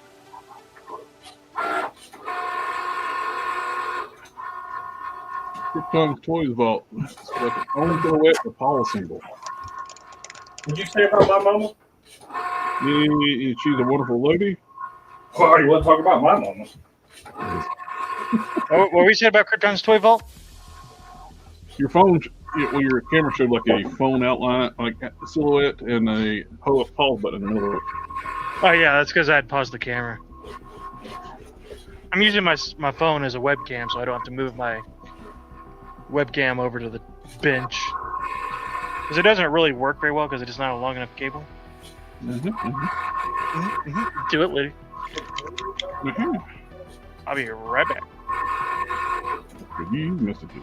Krypton's Toys Vault. It's like an own silhouette with Paul symbol. Did you say about my mama? Yeah, she's a wonderful lady. Well, you want to talk about my mama? What were we saying about Krypton's Toy Vault? Your phone, your camera showed like a phone outline, like a silhouette, and a pause button in the middle of it. Oh yeah, that's because I had paused the camera. I'm using my phone as a webcam, so I don't have to move my webcam over to the bench. Because it doesn't really work very well because it's not a long enough cable. Do it, lady. I'll be right back. Review messages.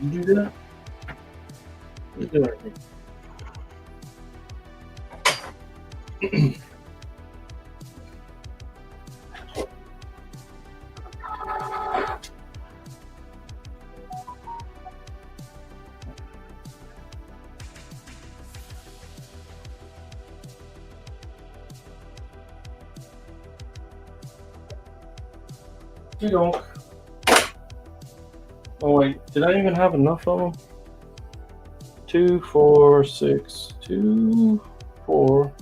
Did you do that? You do it. You don't. Oh wait, did I even have enough of them? 2, 4, 6, 2, 4,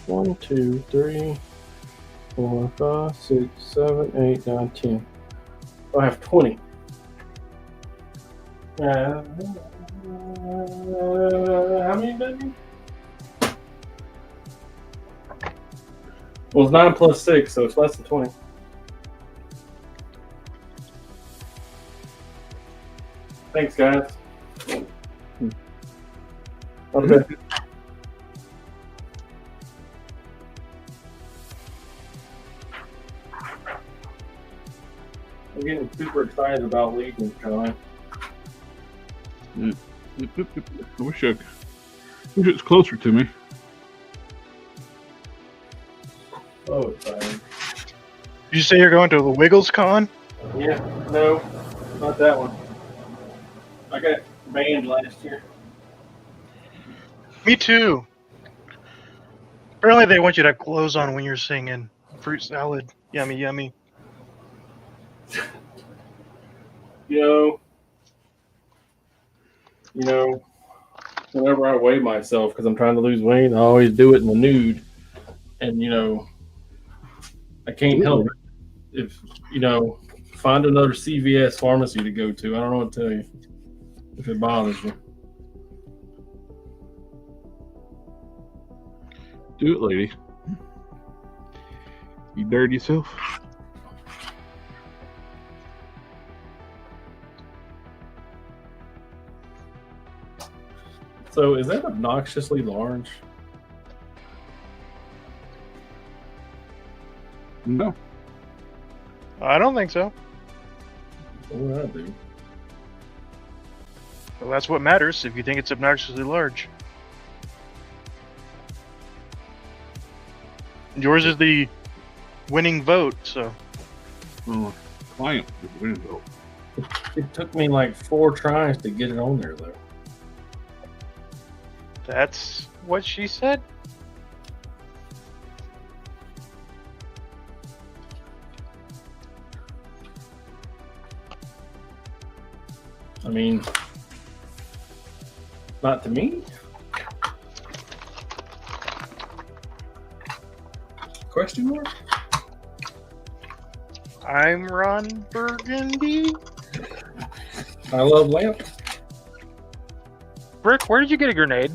1, 2, 3, 4, 5, 6, 7, 8, 9, 10. So I have 20. How many baby? Well, it's 9 plus 6, so it's less than 20. Thanks, guys. Okay. I'm getting super excited about Legion coming. I wish it's closer to me. Oh, excited. Did you say you're going to the Wiggles Con? Yeah, no, not that one. I got banned last year. Me too. Apparently they want you to have clothes on when you're singing. Fruit salad. Yummy, yummy. You know, whenever I weigh myself because I'm trying to lose weight, I always do it in the nude. And, I can't help it. If, find another CVS pharmacy to go to. I don't know what to tell you if it bothers you. Do it, lady. You dirty yourself. So is that obnoxiously large? No. I don't think so. What would I do? Well, that's what matters if you think it's obnoxiously large. Yours is the winning vote, so. Well, client is winning though. It took me like 4 tries to get it on there, though. That's what she said? I mean, not to me. Question mark? I'm Ron Burgundy. I love lamp. Brick, where did you get a grenade?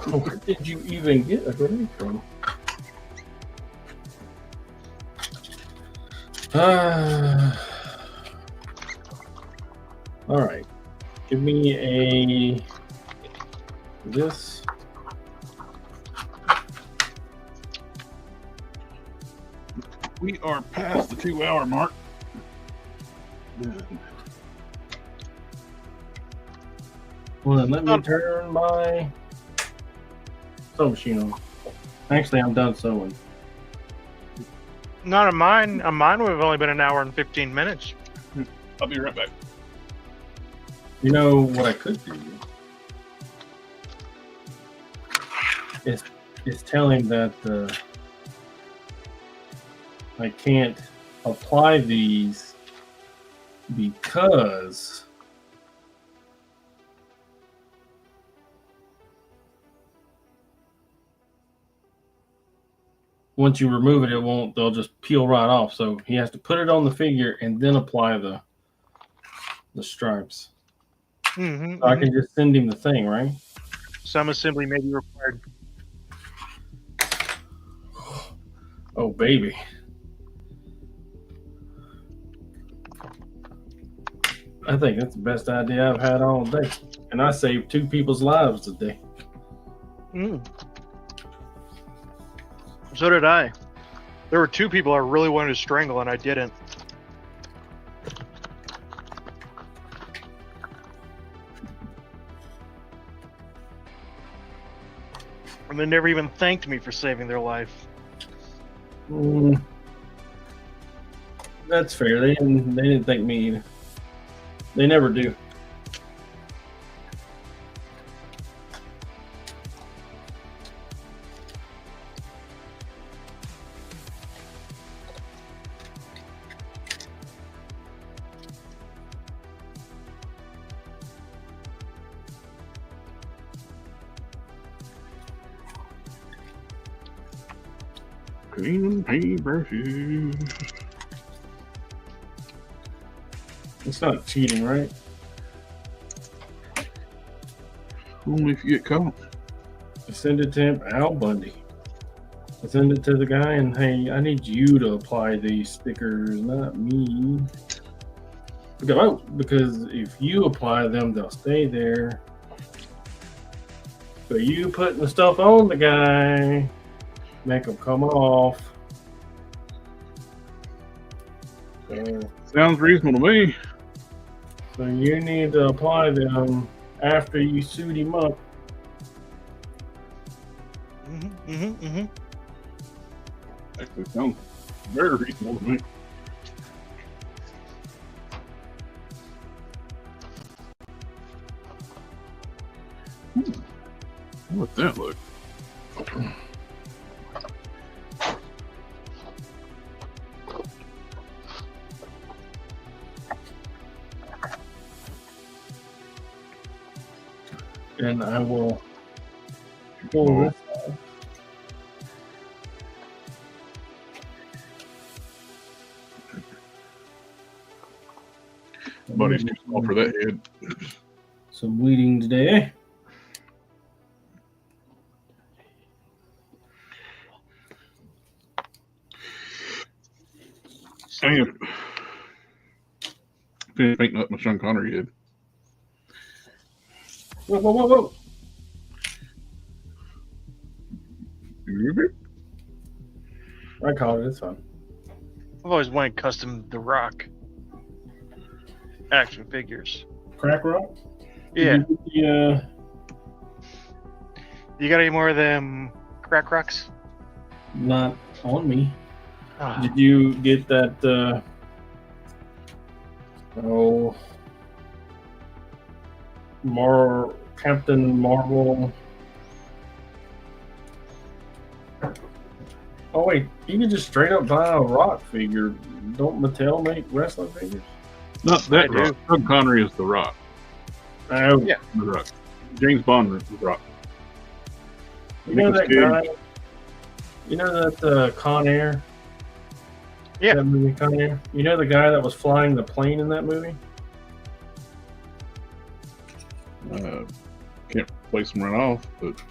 Where did you even get a grenade from? All right. Give me this. We are past the 2-hour mark. Well, then let me turn my sewing machine on. Actually, I'm done sewing. Not on mine. On mine, we've only been an hour and 15 minutes. I'll be right back. You know what I could do? Is tell him that I can't apply these because once you remove it, they'll just peel right off. So he has to put it on the figure and then apply the stripes. Mm-hmm, So I can just send him the thing, right? Some assembly may be required. Oh, baby. I think that's the best idea I've had all day. And I saved 2 people's lives today. So did I. There were 2 people I really wanted to strangle, and I didn't. And they never even thanked me for saving their life. Mm, that's fair. They didn't thank me either. They never do. Clean paintbrushes. It's not cheating, right? Only if you get caught. I send it to him, Al Bundy. I send it to the guy, and hey, I need you to apply these stickers, not me. Because if you apply them, they'll stay there. So you putting the stuff on the guy, make them come off. So Sounds reasonable to me. you need to apply them after you suit him up. Actually, sounds very reasonable to me. How would that look? And I will pull this off. Buddy's too small for that head. Some weeding today. Damn. Finish painting up my Sean Connery head. Whoa. I caught it. It's fine. I've always wanted custom The Rock action figures. Crack rock? Yeah. Yeah. You got any more of them crack rocks? Not on me. Ah, Did you get that? Captain Marvel. Oh wait, you can just straight up buy a rock figure. Don't Mattel make wrestling figures? Not that I Rock. do. Sean Connery is the Rock. Oh, Yeah. The Rock. James Bond is the Rock. you know that Nicolas guy. You know that Con Air. Yeah. That movie Con Air. You know the guy that was flying the plane in that movie? Can't place him right off, but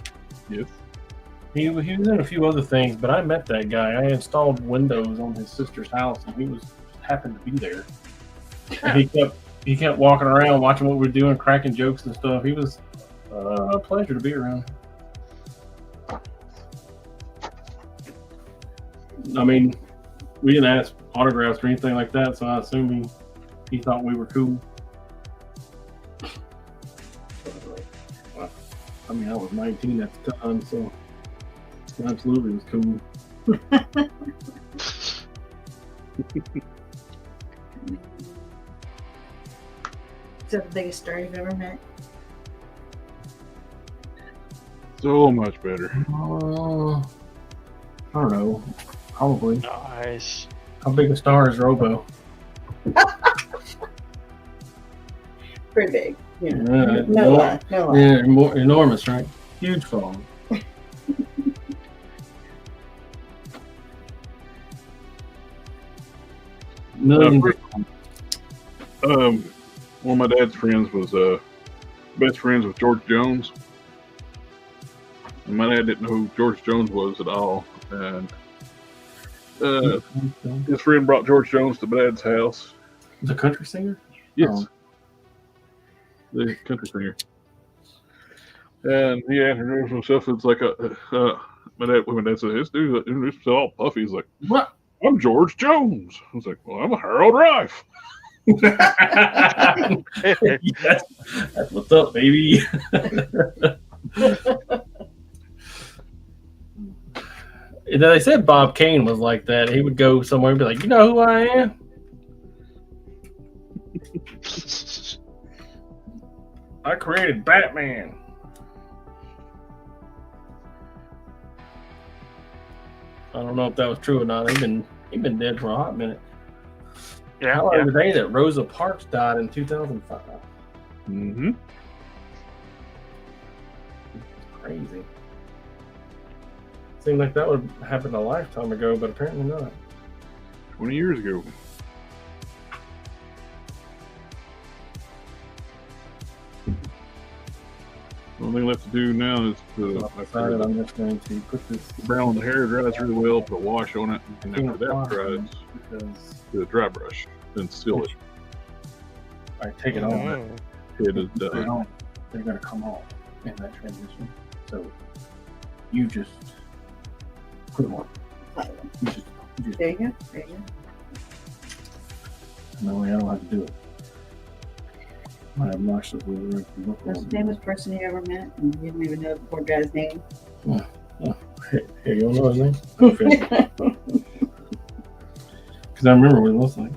yes. He was in a few other things, but I met that guy. I installed Windows on his sister's house, and he happened to be there. And he kept walking around, watching what we were doing, cracking jokes and stuff. He was a pleasure to be around. I mean, we didn't ask autographs or anything like that, so I assume he thought we were cool. I mean, I was 19 at the time, so absolutely was cool. Is that the biggest star you've ever met? So much better. I don't know. Probably. nice. How big a star is Robo? Pretty big. Yeah. Yeah, No lie. No lie. yeah, enormous, right? Huge following. Millions. One of my dad's friends was best friends with George Jones. And my dad didn't know who George Jones was at all. And his friend brought George Jones to my dad's house. The country singer? Yes. Oh. The country singer. And he introduced himself. It's like my dad said, this dude introduced himself all puffy. He's like, What? I'm George Jones. I was like, well, I'm a Harold Rife. Yes. That's what's up, baby. They said Bob Kane was like that. He would go somewhere and be like, "You know who I am? I created Batman." I don't know if that was true or not. He's been dead for a hot minute. Yeah. How are today that Rosa Parks died in 2005? Mm-hmm. Crazy. Seemed like that would happen a lifetime ago, but apparently not. 20 years ago. The only thing left to do now is to I decided I'm just going to put this brown the hair dries really well, put a wash on it, and in after the that fire dries, because do a dry brush, then seal it. I take it off. Mm. It is They done. don't. They're going to come off in that transition. So you just put them on. You just There you go. There you go. no way I don't have to do it. My obnoxious will That's the famous person you ever met, and you didn't even know the poor guy's name. Hey, you don't know his name? Okay. Because I remember what it looks like.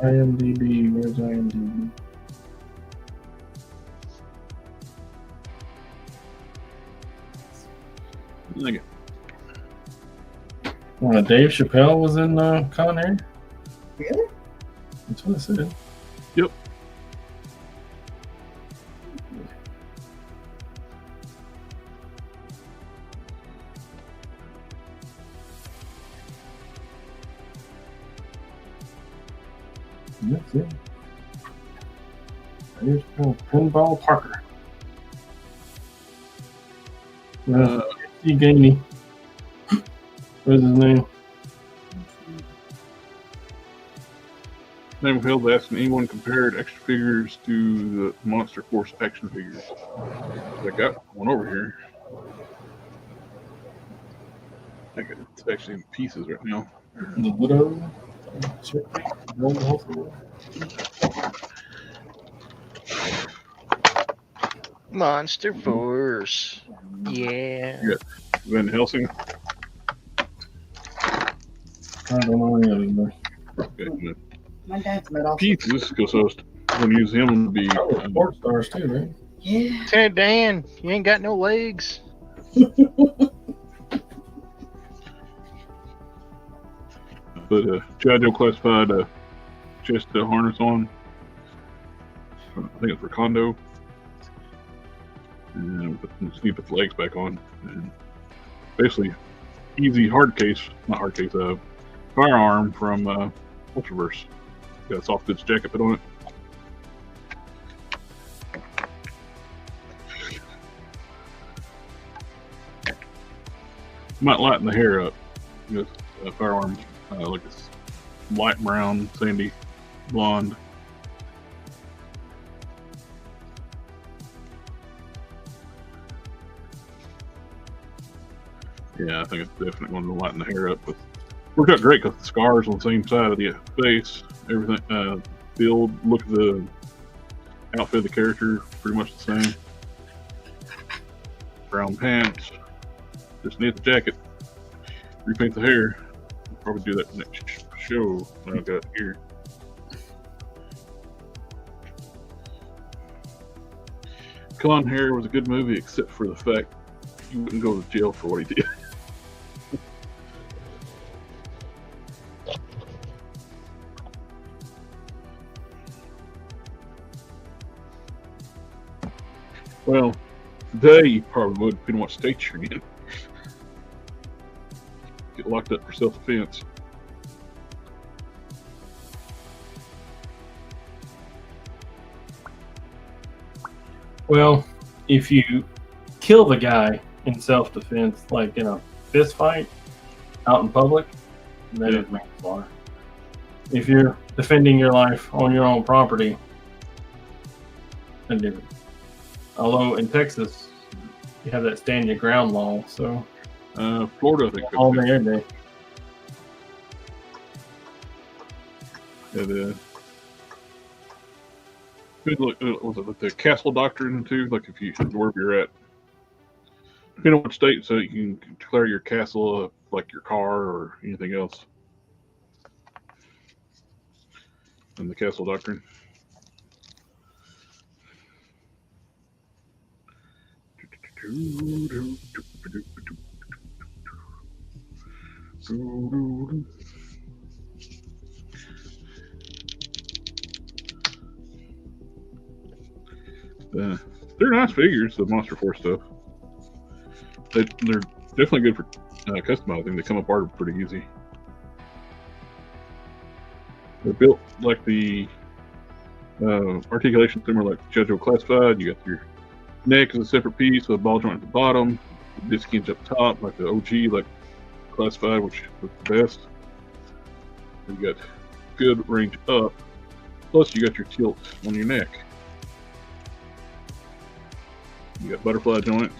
IMDb, where's IMDb? Like it. Dave Chappelle was in Con Air? Really? That's what it said. Yep. That's it. There's Pinball Parker. Steve Gainey. What's his name? Name Field asking anyone compared extra figures to the Monster Force action figures. I got one over here. I got it's actually in pieces right now. The Widow. Monster Force. Yeah. Yeah. Van Helsing. I don't know any of them. Okay. And My dad's met all. pieces because I was going to use him to be. Oh, sports stars too, right? Yeah. Hey, Dan, you ain't got no legs. But G.I. Joe classified chest harness on. I think it's for Kondo. And just need to put the legs back on. And basically, easy hard case, not hard case, firearm from Ultraverse. Got a soft goods jacket put on it. Might lighten the hair up. Just firearm, like this light brown, sandy blonde. Yeah, I think it's definitely going to lighten the hair up. But worked out great because the scars on the same side of the face, everything, build, look of the outfit of the character, pretty much the same. Brown pants, just knit the jacket, repaint the hair. I'll probably do that next show when I got it here. Con Hair was a good movie except for the fact you wouldn't go to jail for what he did. Well, today you probably would, depending on what state you're in. Get locked up for self-defense. Well, if you kill the guy in self-defense, like in a fist fight out in public, that is manslaughter. If you're defending your life on your own property, that's different. Although in Texas, you have that stand your ground law, so Florida, I think. all day, every day. could look, was it like the castle doctrine too? Like if you wherever you're at, depending on what state, so you can declare your castle like your car or anything else. In the castle doctrine. They're nice figures, the Monster Force stuff. They're definitely good for customizing. They come apart pretty easy. They're built like the articulation similar like Judge Classified. You got your neck is a separate piece with a ball joint at the bottom, disc hinge up top, like the OG, like Classified, which was the best. And you got good range up. Plus, you got your tilt on your neck. You got butterfly joints.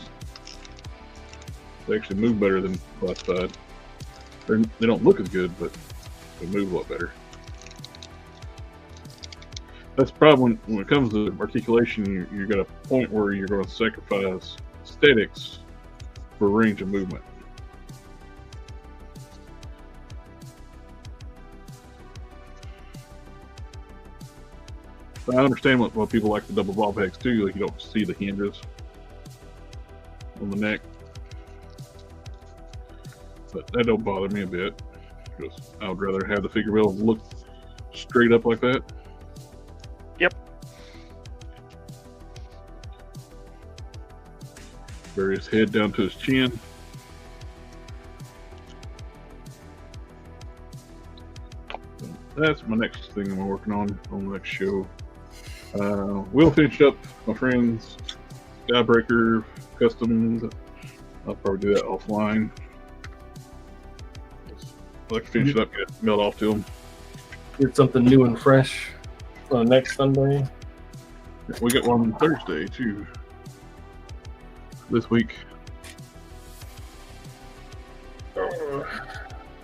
They actually move better than Classified. They don't look as good, but they move a lot better. That's the problem when it comes to articulation. You're got a point where you're going to sacrifice aesthetics for range of movement. But I understand what people like the double ball pegs too. Like you don't see the hinges on the neck, but that don't bother me a bit because I would rather have the figure be able to look straight up like that. Yep. Bury his head down to his chin. That's my next thing I'm working on the next show. We'll finish up my friend's Skybreaker customs. I'll probably do that offline. I'd like to finish it up, get it mailed off to him. Get something new and fresh for next Sunday. We got one Thursday too. This week.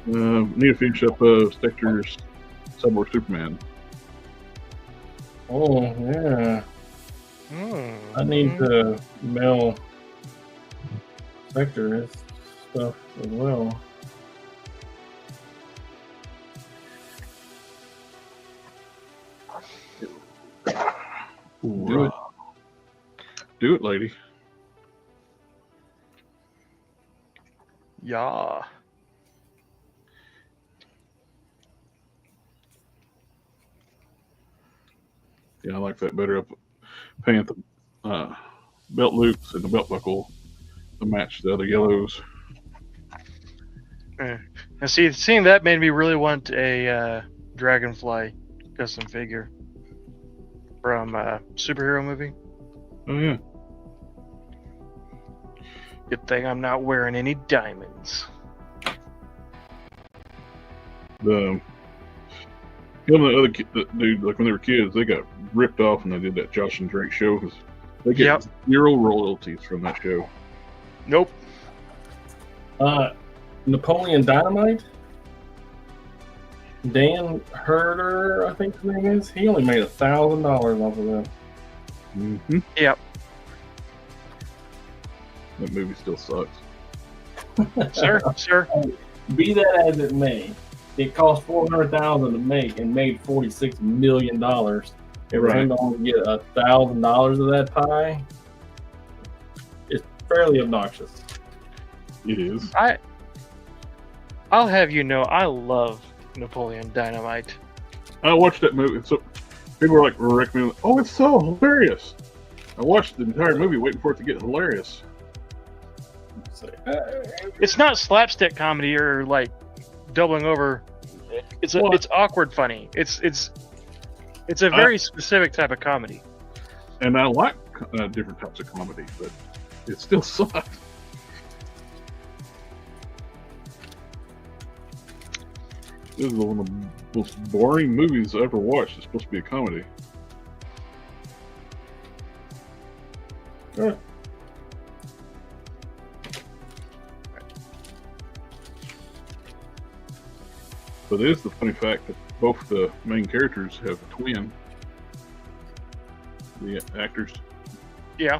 Need to finish up Spectre's Cyborg Superman. Oh yeah. I need to mail Spectre his stuff as well. Do it. Do it, lady. Yeah. Yeah, I like that better. Up paint the belt loops and the belt buckle to match the other yellows. And seeing that made me really want a Dragonfly custom figure from superhero movie. Oh yeah. Good thing I'm not wearing any diamonds. The other dude, like when they were kids, they got ripped off when they did that Josh and Drake show. They get zero royalties from that show. Nope. Napoleon Dynamite? Dan Herder, I think his name is. He only made $1,000 off of that. Mm-hmm. Yep. That movie still sucks. Sir. Be that as it may, it cost $400,000 to make and made $46 million. And for him to only get $1,000 of that pie, it's fairly obnoxious. It is. I'll have you know, I love Napoleon Dynamite. I watched that movie. So people were recommending, "Oh, it's so hilarious." I watched the entire movie waiting for it to get hilarious. It's not slapstick comedy or like doubling over. It's awkward funny. It's a very specific type of comedy. And I like different types of comedy, but it still sucks. This is one of the most boring movies I ever watched. It's supposed to be a comedy. Yeah. But it is the funny fact that both the main characters have a twin. The actors. Yeah.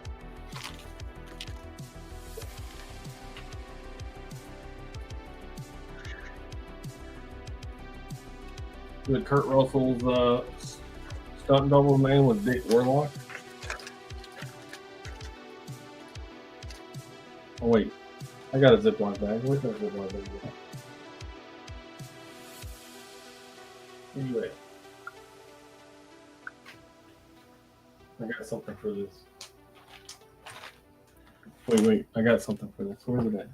The Kurt Russell's stunt double name was Dick Warlock. Oh wait, I got a Ziploc bag. Where's that Ziploc bag? Where you at? I got something for this. Wait, I got something for this. Where's it at?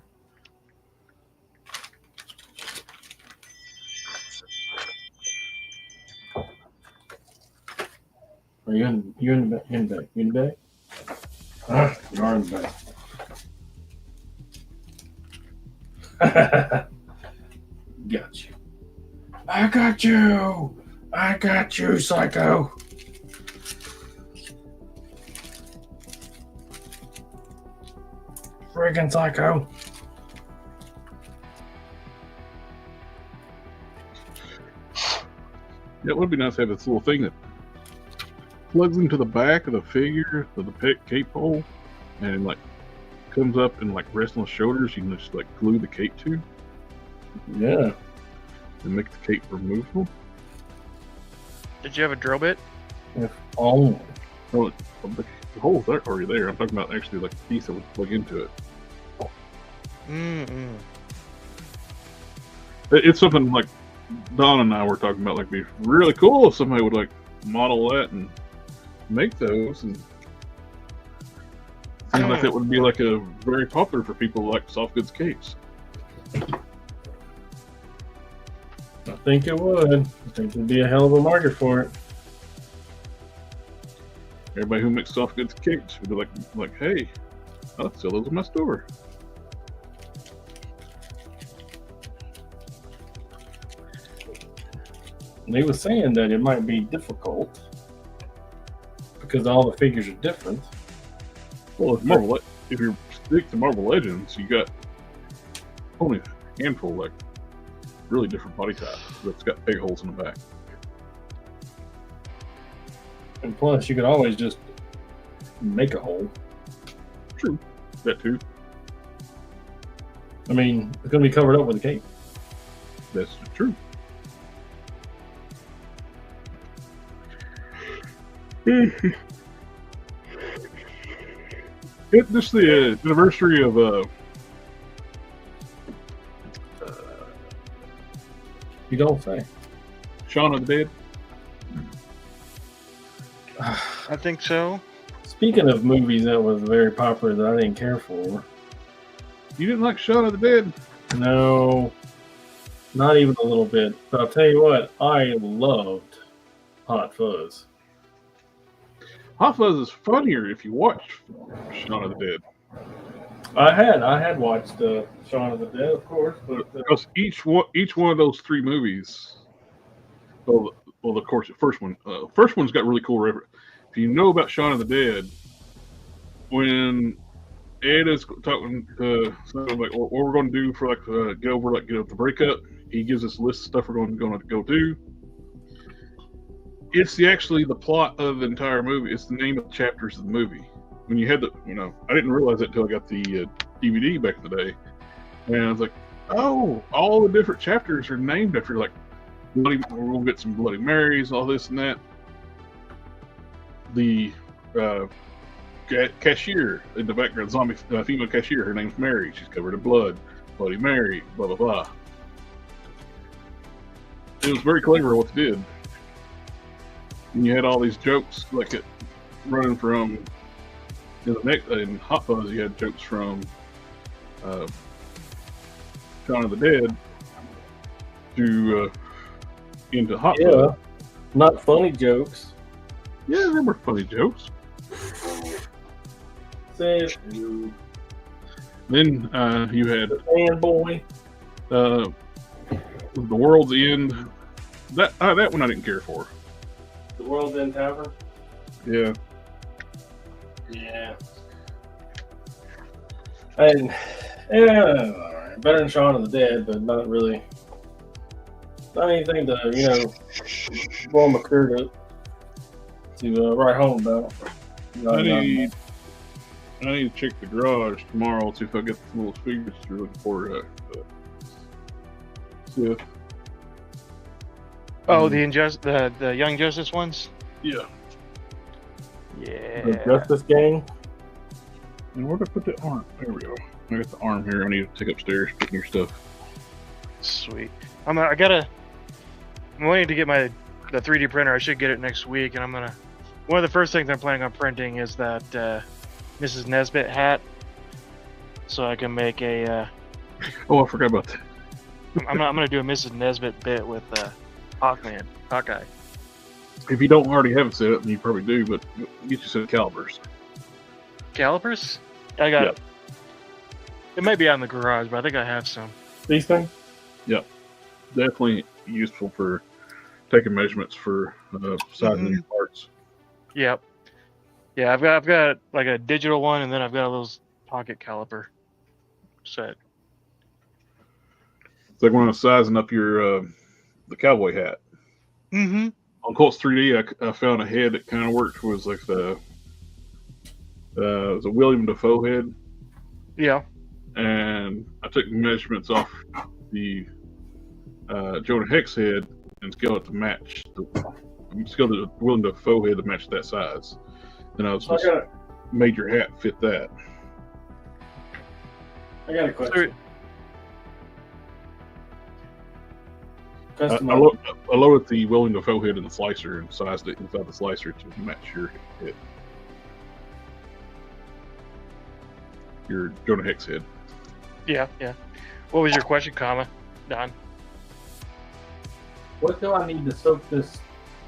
Are you in the bag? In the bag? You are in the bag. Got you. I got you. I got you, psycho. Friggin' psycho. Yeah, it would be nice to have this little thing that plugs into the back of the figure of the cape hole and like comes up and like rests on the shoulders. You can just like glue the cape to Yeah. and make the cape removable. Did you have a drill bit? If only. Well, the hole's already there. I'm talking about actually like the piece that would plug into it. Mm-mm. It's something like Don and I were talking about. Like, be really cool if somebody would like model that and make those. And seems like that would be like a very popular for people like soft goods capes. I think it would. I think there'd be a hell of a market for it. Everybody who makes soft goods capes would be like, hey, I'll sell those in my store. And he was saying that it might be difficult because all the figures are different. Well, if you stick to Marvel Legends, you got only a handful like really different body types that's got big holes in the back. And plus, you could always just make a hole. True, that too. I mean, it's going to be covered up with a cape. That's true. It's just the anniversary of You don't say. Shaun of the Dead. I think so. Speaking of movies that was very popular that I didn't care for, You didn't like Shaun of the Dead? no, not even a little bit. But I'll tell you what, I loved Hot Fuzz. Hot Fuzz is funnier if you watch Shaun of the Dead. I had watched Shaun of the Dead, of course, but Because each one of those three movies, well, of course, the first one's got really cool reference. If you know about Shaun of the Dead, when Ed is talking to something like what we're going to do for get over the breakup, he gives us a list of stuff we're going to go do. It's actually the plot of the entire movie. It's the name of the chapters of the movie. When you had I didn't realize that until I got the DVD back in the day, and I was like, oh, all the different chapters are named after we're gonna get some Bloody Marys, all this and that. The cashier in the background, zombie female cashier, her name's Mary. She's covered in blood. Bloody Mary, blah blah blah. It was very clever what they did. And you had all these jokes running from in Hot Fuzz. You had jokes from Shaun of the Dead to into Hot Fuzz. Not funny jokes. Yeah, there were funny jokes. Says Then you had fanboy. The World's End. That one I didn't care for. The World's End Tavern. Yeah. Yeah. And alright. Better than Shaun of the Dead, but not really. Not anything to blow my career to write home about. I need to check the garage tomorrow, see if I get the little figures you're looking for. Yeah. Oh, the Young Justice ones. Yeah. Yeah. The Justice Gang. And where'd I put the arm? There we go. I got the arm here. I need to take upstairs, put your stuff. Sweet. I'm waiting to get the 3D printer. I should get it next week, and one of the first things I'm planning on printing is that Mrs. Nesbitt hat, so I can make a. Oh, I forgot about that. I'm gonna do a Mrs. Nesbitt bit with Hawkeye. If you don't already have it set up, and you probably do, but get you a set of calipers. Calipers? I got. Yep. It might be out in the garage, but I think I have some. These things. Yep. Definitely useful for taking measurements for sizing your parts. Yep. Yeah, I've got like a digital one, and then I've got a little pocket caliper set. It's like when I was sizing up your the cowboy hat. Mm-hmm. On Colts 3D, I found a head that kind of worked. It was like it was a William Dafoe head. Yeah. And I took measurements off the Jonah Hex head and scaled it to match scaled the William Dafoe head to match that size. Then I was just made your hat fit that. I got a question. I loaded the William Dafoe head in the slicer and sized it inside the slicer to match your head. Your Jonah Hex head. Yeah. What was your question, Don? What do I need to soak this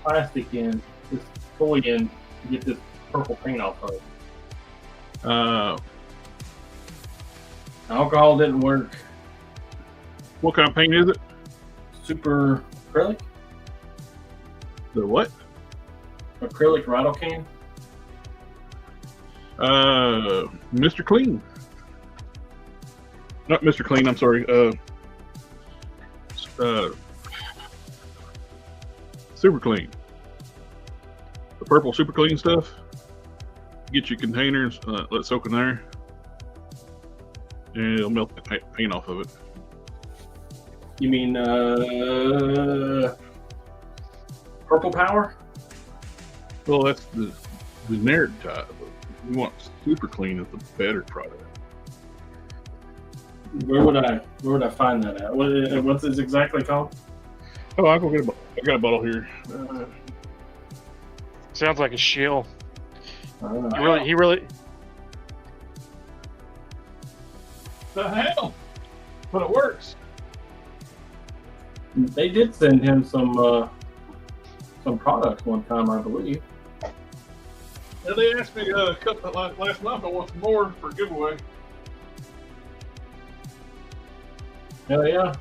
plastic in, this toy in, to get this purple paint off of? Alcohol didn't work. What kind of paint is it? Super acrylic? The what? Acrylic rattle can? Mr. Clean. Not Mr. Clean, I'm sorry. Super Clean. The purple Super Clean stuff. Get your containers, let it soak in there. And it'll melt the paint off of it. You mean Purple Power? Well, that's the generic type. We want Super Clean as the better product. Where would I find that at? What's this exactly called? Oh, I'll go get a bottle. I got a bottle here. Sounds like a shill. He The really. hell? But it works. They did send him some products one time, I believe. Yeah, they asked me a couple last month. I want some more for a giveaway. Hell yeah,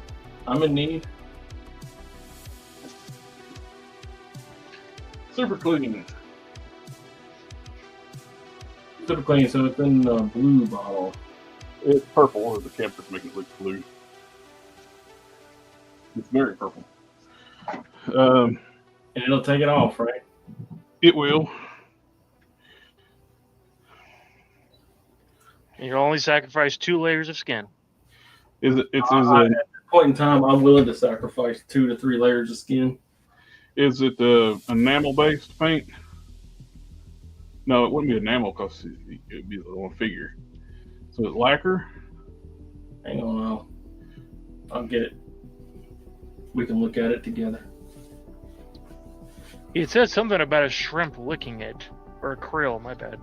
I'm in need. Super Clean. Super Clean, so it's in the blue bottle. It's purple, or the camper's making it look blue. It's very purple. And it'll take it off, right? It will. You only sacrifice 2 layers of skin. At At this point in time, I'm willing to sacrifice 2 to 3 layers of skin. Is it enamel-based paint? No, it wouldn't be enamel because it would be the one figure. So it's lacquer? Hang on, I'll get it. We can look at it together. It says something about a shrimp licking it. Or a krill, my bad.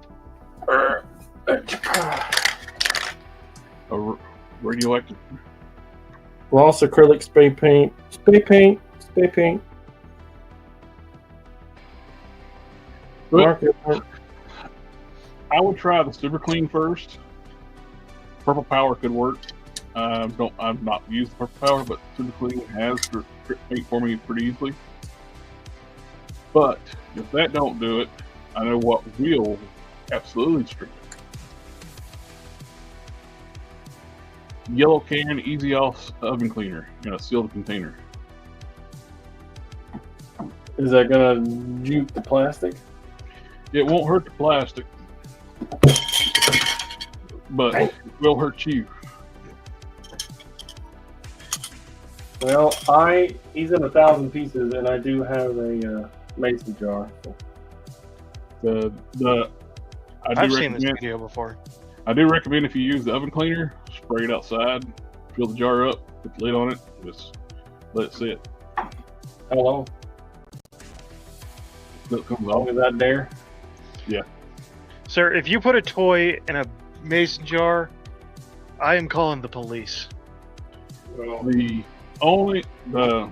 Radioactive. Gloss acrylic spray paint. Spray paint. But I would try the Super Clean first. Purple Power could work. I've not used Purple Power, but Super Clean has paint for me pretty easily. But if that don't do it, I know what will absolutely strip it. Yellow can, easy off oven cleaner. Seal the container. Is that gonna juke the plastic? It won't hurt the plastic, but it will hurt you. Well, he's in 1,000 pieces, and I do have a mason jar. So. I've seen this video before. I do recommend if you use the oven cleaner, spray it outside, fill the jar up, put the lid on it, just let it sit. How long? Till it comes Long off. as that dare? Yeah. Sir, if you put a toy in a mason jar, I am calling the police. Well, The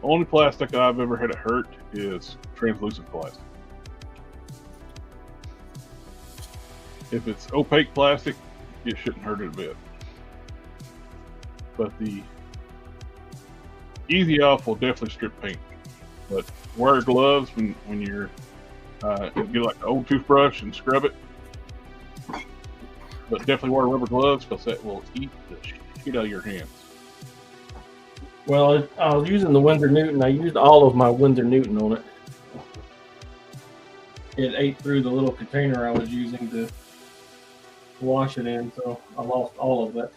only plastic I've ever had it hurt is translucent plastic. If it's opaque plastic, it shouldn't hurt it a bit. But the Easy Off will definitely strip paint. But wear gloves when you're get like an old toothbrush and scrub it. But definitely wear rubber gloves because that will eat the shit out of your hands. well, I was using the Winsor Newton. I used all of my Winsor Newton on it. It ate through the little container I was using to wash it in, so I lost all of that.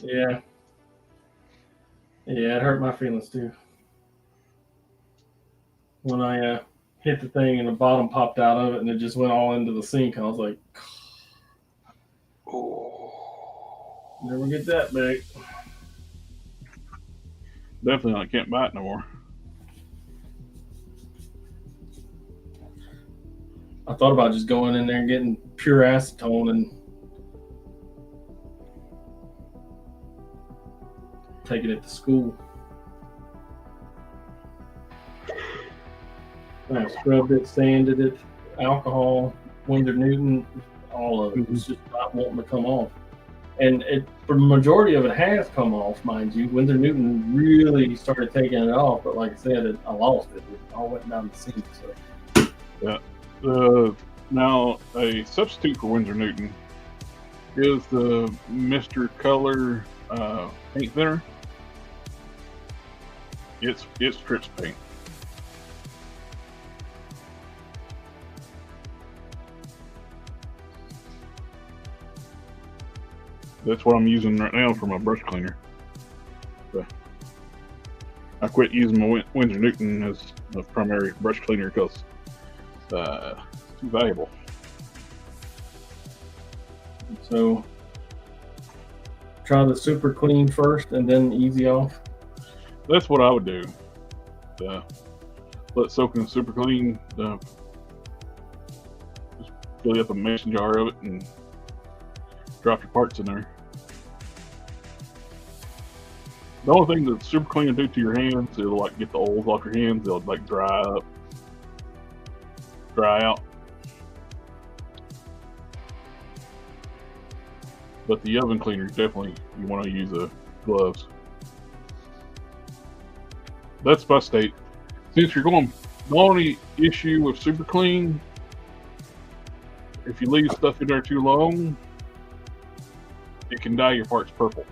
Yeah. Yeah, it hurt my feelings too. When I hit the thing and the bottom popped out of it and it just went all into the sink, I was like, oh, never get that back. Definitely I can't buy it no more. I thought about just going in there and getting pure acetone and taking it to school. I scrubbed it, sanded it, alcohol, Winsor Newton, all of it. It's just not wanting to come off. And for the majority of it has come off, mind you. Winsor Newton really started taking it off, but like I said, I lost it. It all went down the sink. So. Yeah. Now, a substitute for Winsor Newton is the Mr. Color paint thinner. It strips paint. That's what I'm using right now for my brush cleaner. So I quit using my Winsor Newton as a primary brush cleaner because it's too valuable. So try the super clean first and then easy off. That's what I would do. Let it soak in the super clean. Just fill up a mason jar of it and drop your parts in there. The only thing that super clean will do to your hands, it'll like get the oils off your hands. They'll like dry out. But the oven cleaner, definitely you want to use gloves. That's my state. Since you're going, the only issue with super clean, if you leave stuff in there too long, it can dye your parts purple.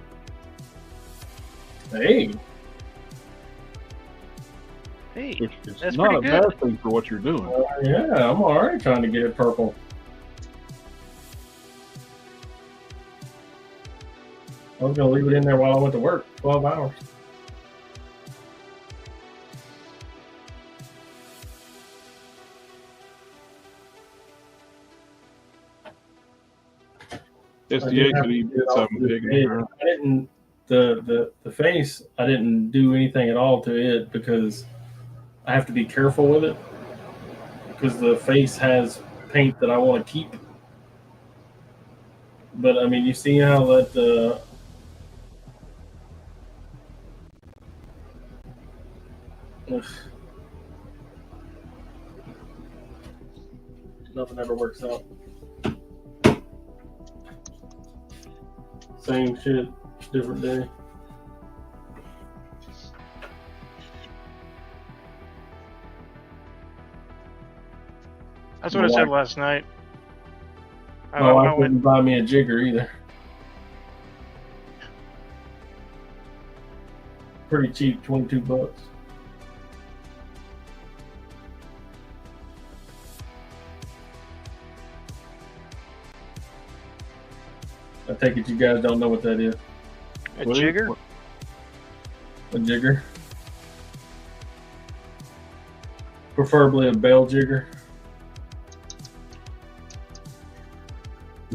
Hey, Which is that's not a pretty good. bad thing for what you're doing. yeah, I'm already trying to get it purple. I was gonna leave it in there while I went to work, 12 hours. SDA could even get something big in there. I didn't the face. I didn't do anything at all to it because I have to be careful with it because the face has paint that I want to keep. But I mean, you see how that nothing ever works out. Same shit, different day. That's what I said last night. My wife I went, wouldn't buy me a jigger either. Pretty cheap, $22. take it you guys don't know what that is. A What is- jigger? what- A jigger. Preferably a bell jigger.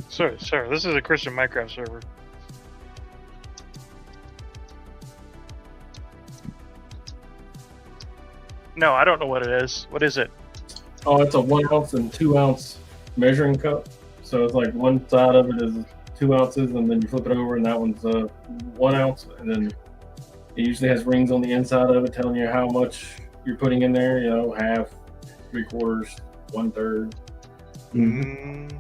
Sorry, this is a Christian Minecraft server. No, I don't know what it is. What is it? Oh, it's a 1 ounce and 2 ounce measuring cup. So it's like one side of it is 2 ounces, and then you flip it over, and that one's 1 ounce. And then it usually has rings on the inside of it telling you how much you're putting in there. You know, half, 3/4, 1/3. Mm,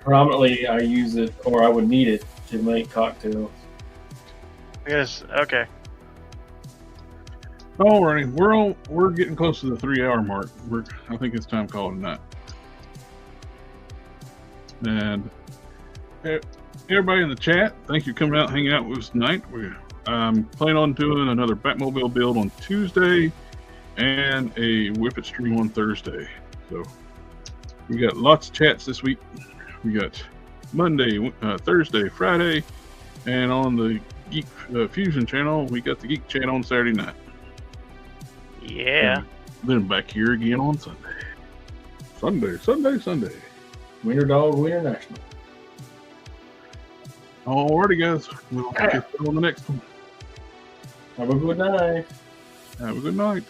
Predominantly, I use it, or I would need it to make cocktails. yes. Okay. Alrighty, we're getting close to the 3-hour mark. I think it's time to call it a night. And everybody in the chat, thank you for coming out and hanging out with us tonight. I'm planning on doing another Batmobile build on Tuesday and a Whip It stream on Thursday. So we got lots of chats this week. We got Monday, Thursday, Friday, and on the Geek Fusion channel, we got the Geek chat on Saturday night. Yeah. Then back here again on Sunday. Sunday. Wiener Dog, Wiener National. Alrighty, guys. We'll catch you on the next one. Have a good night. Have a good night.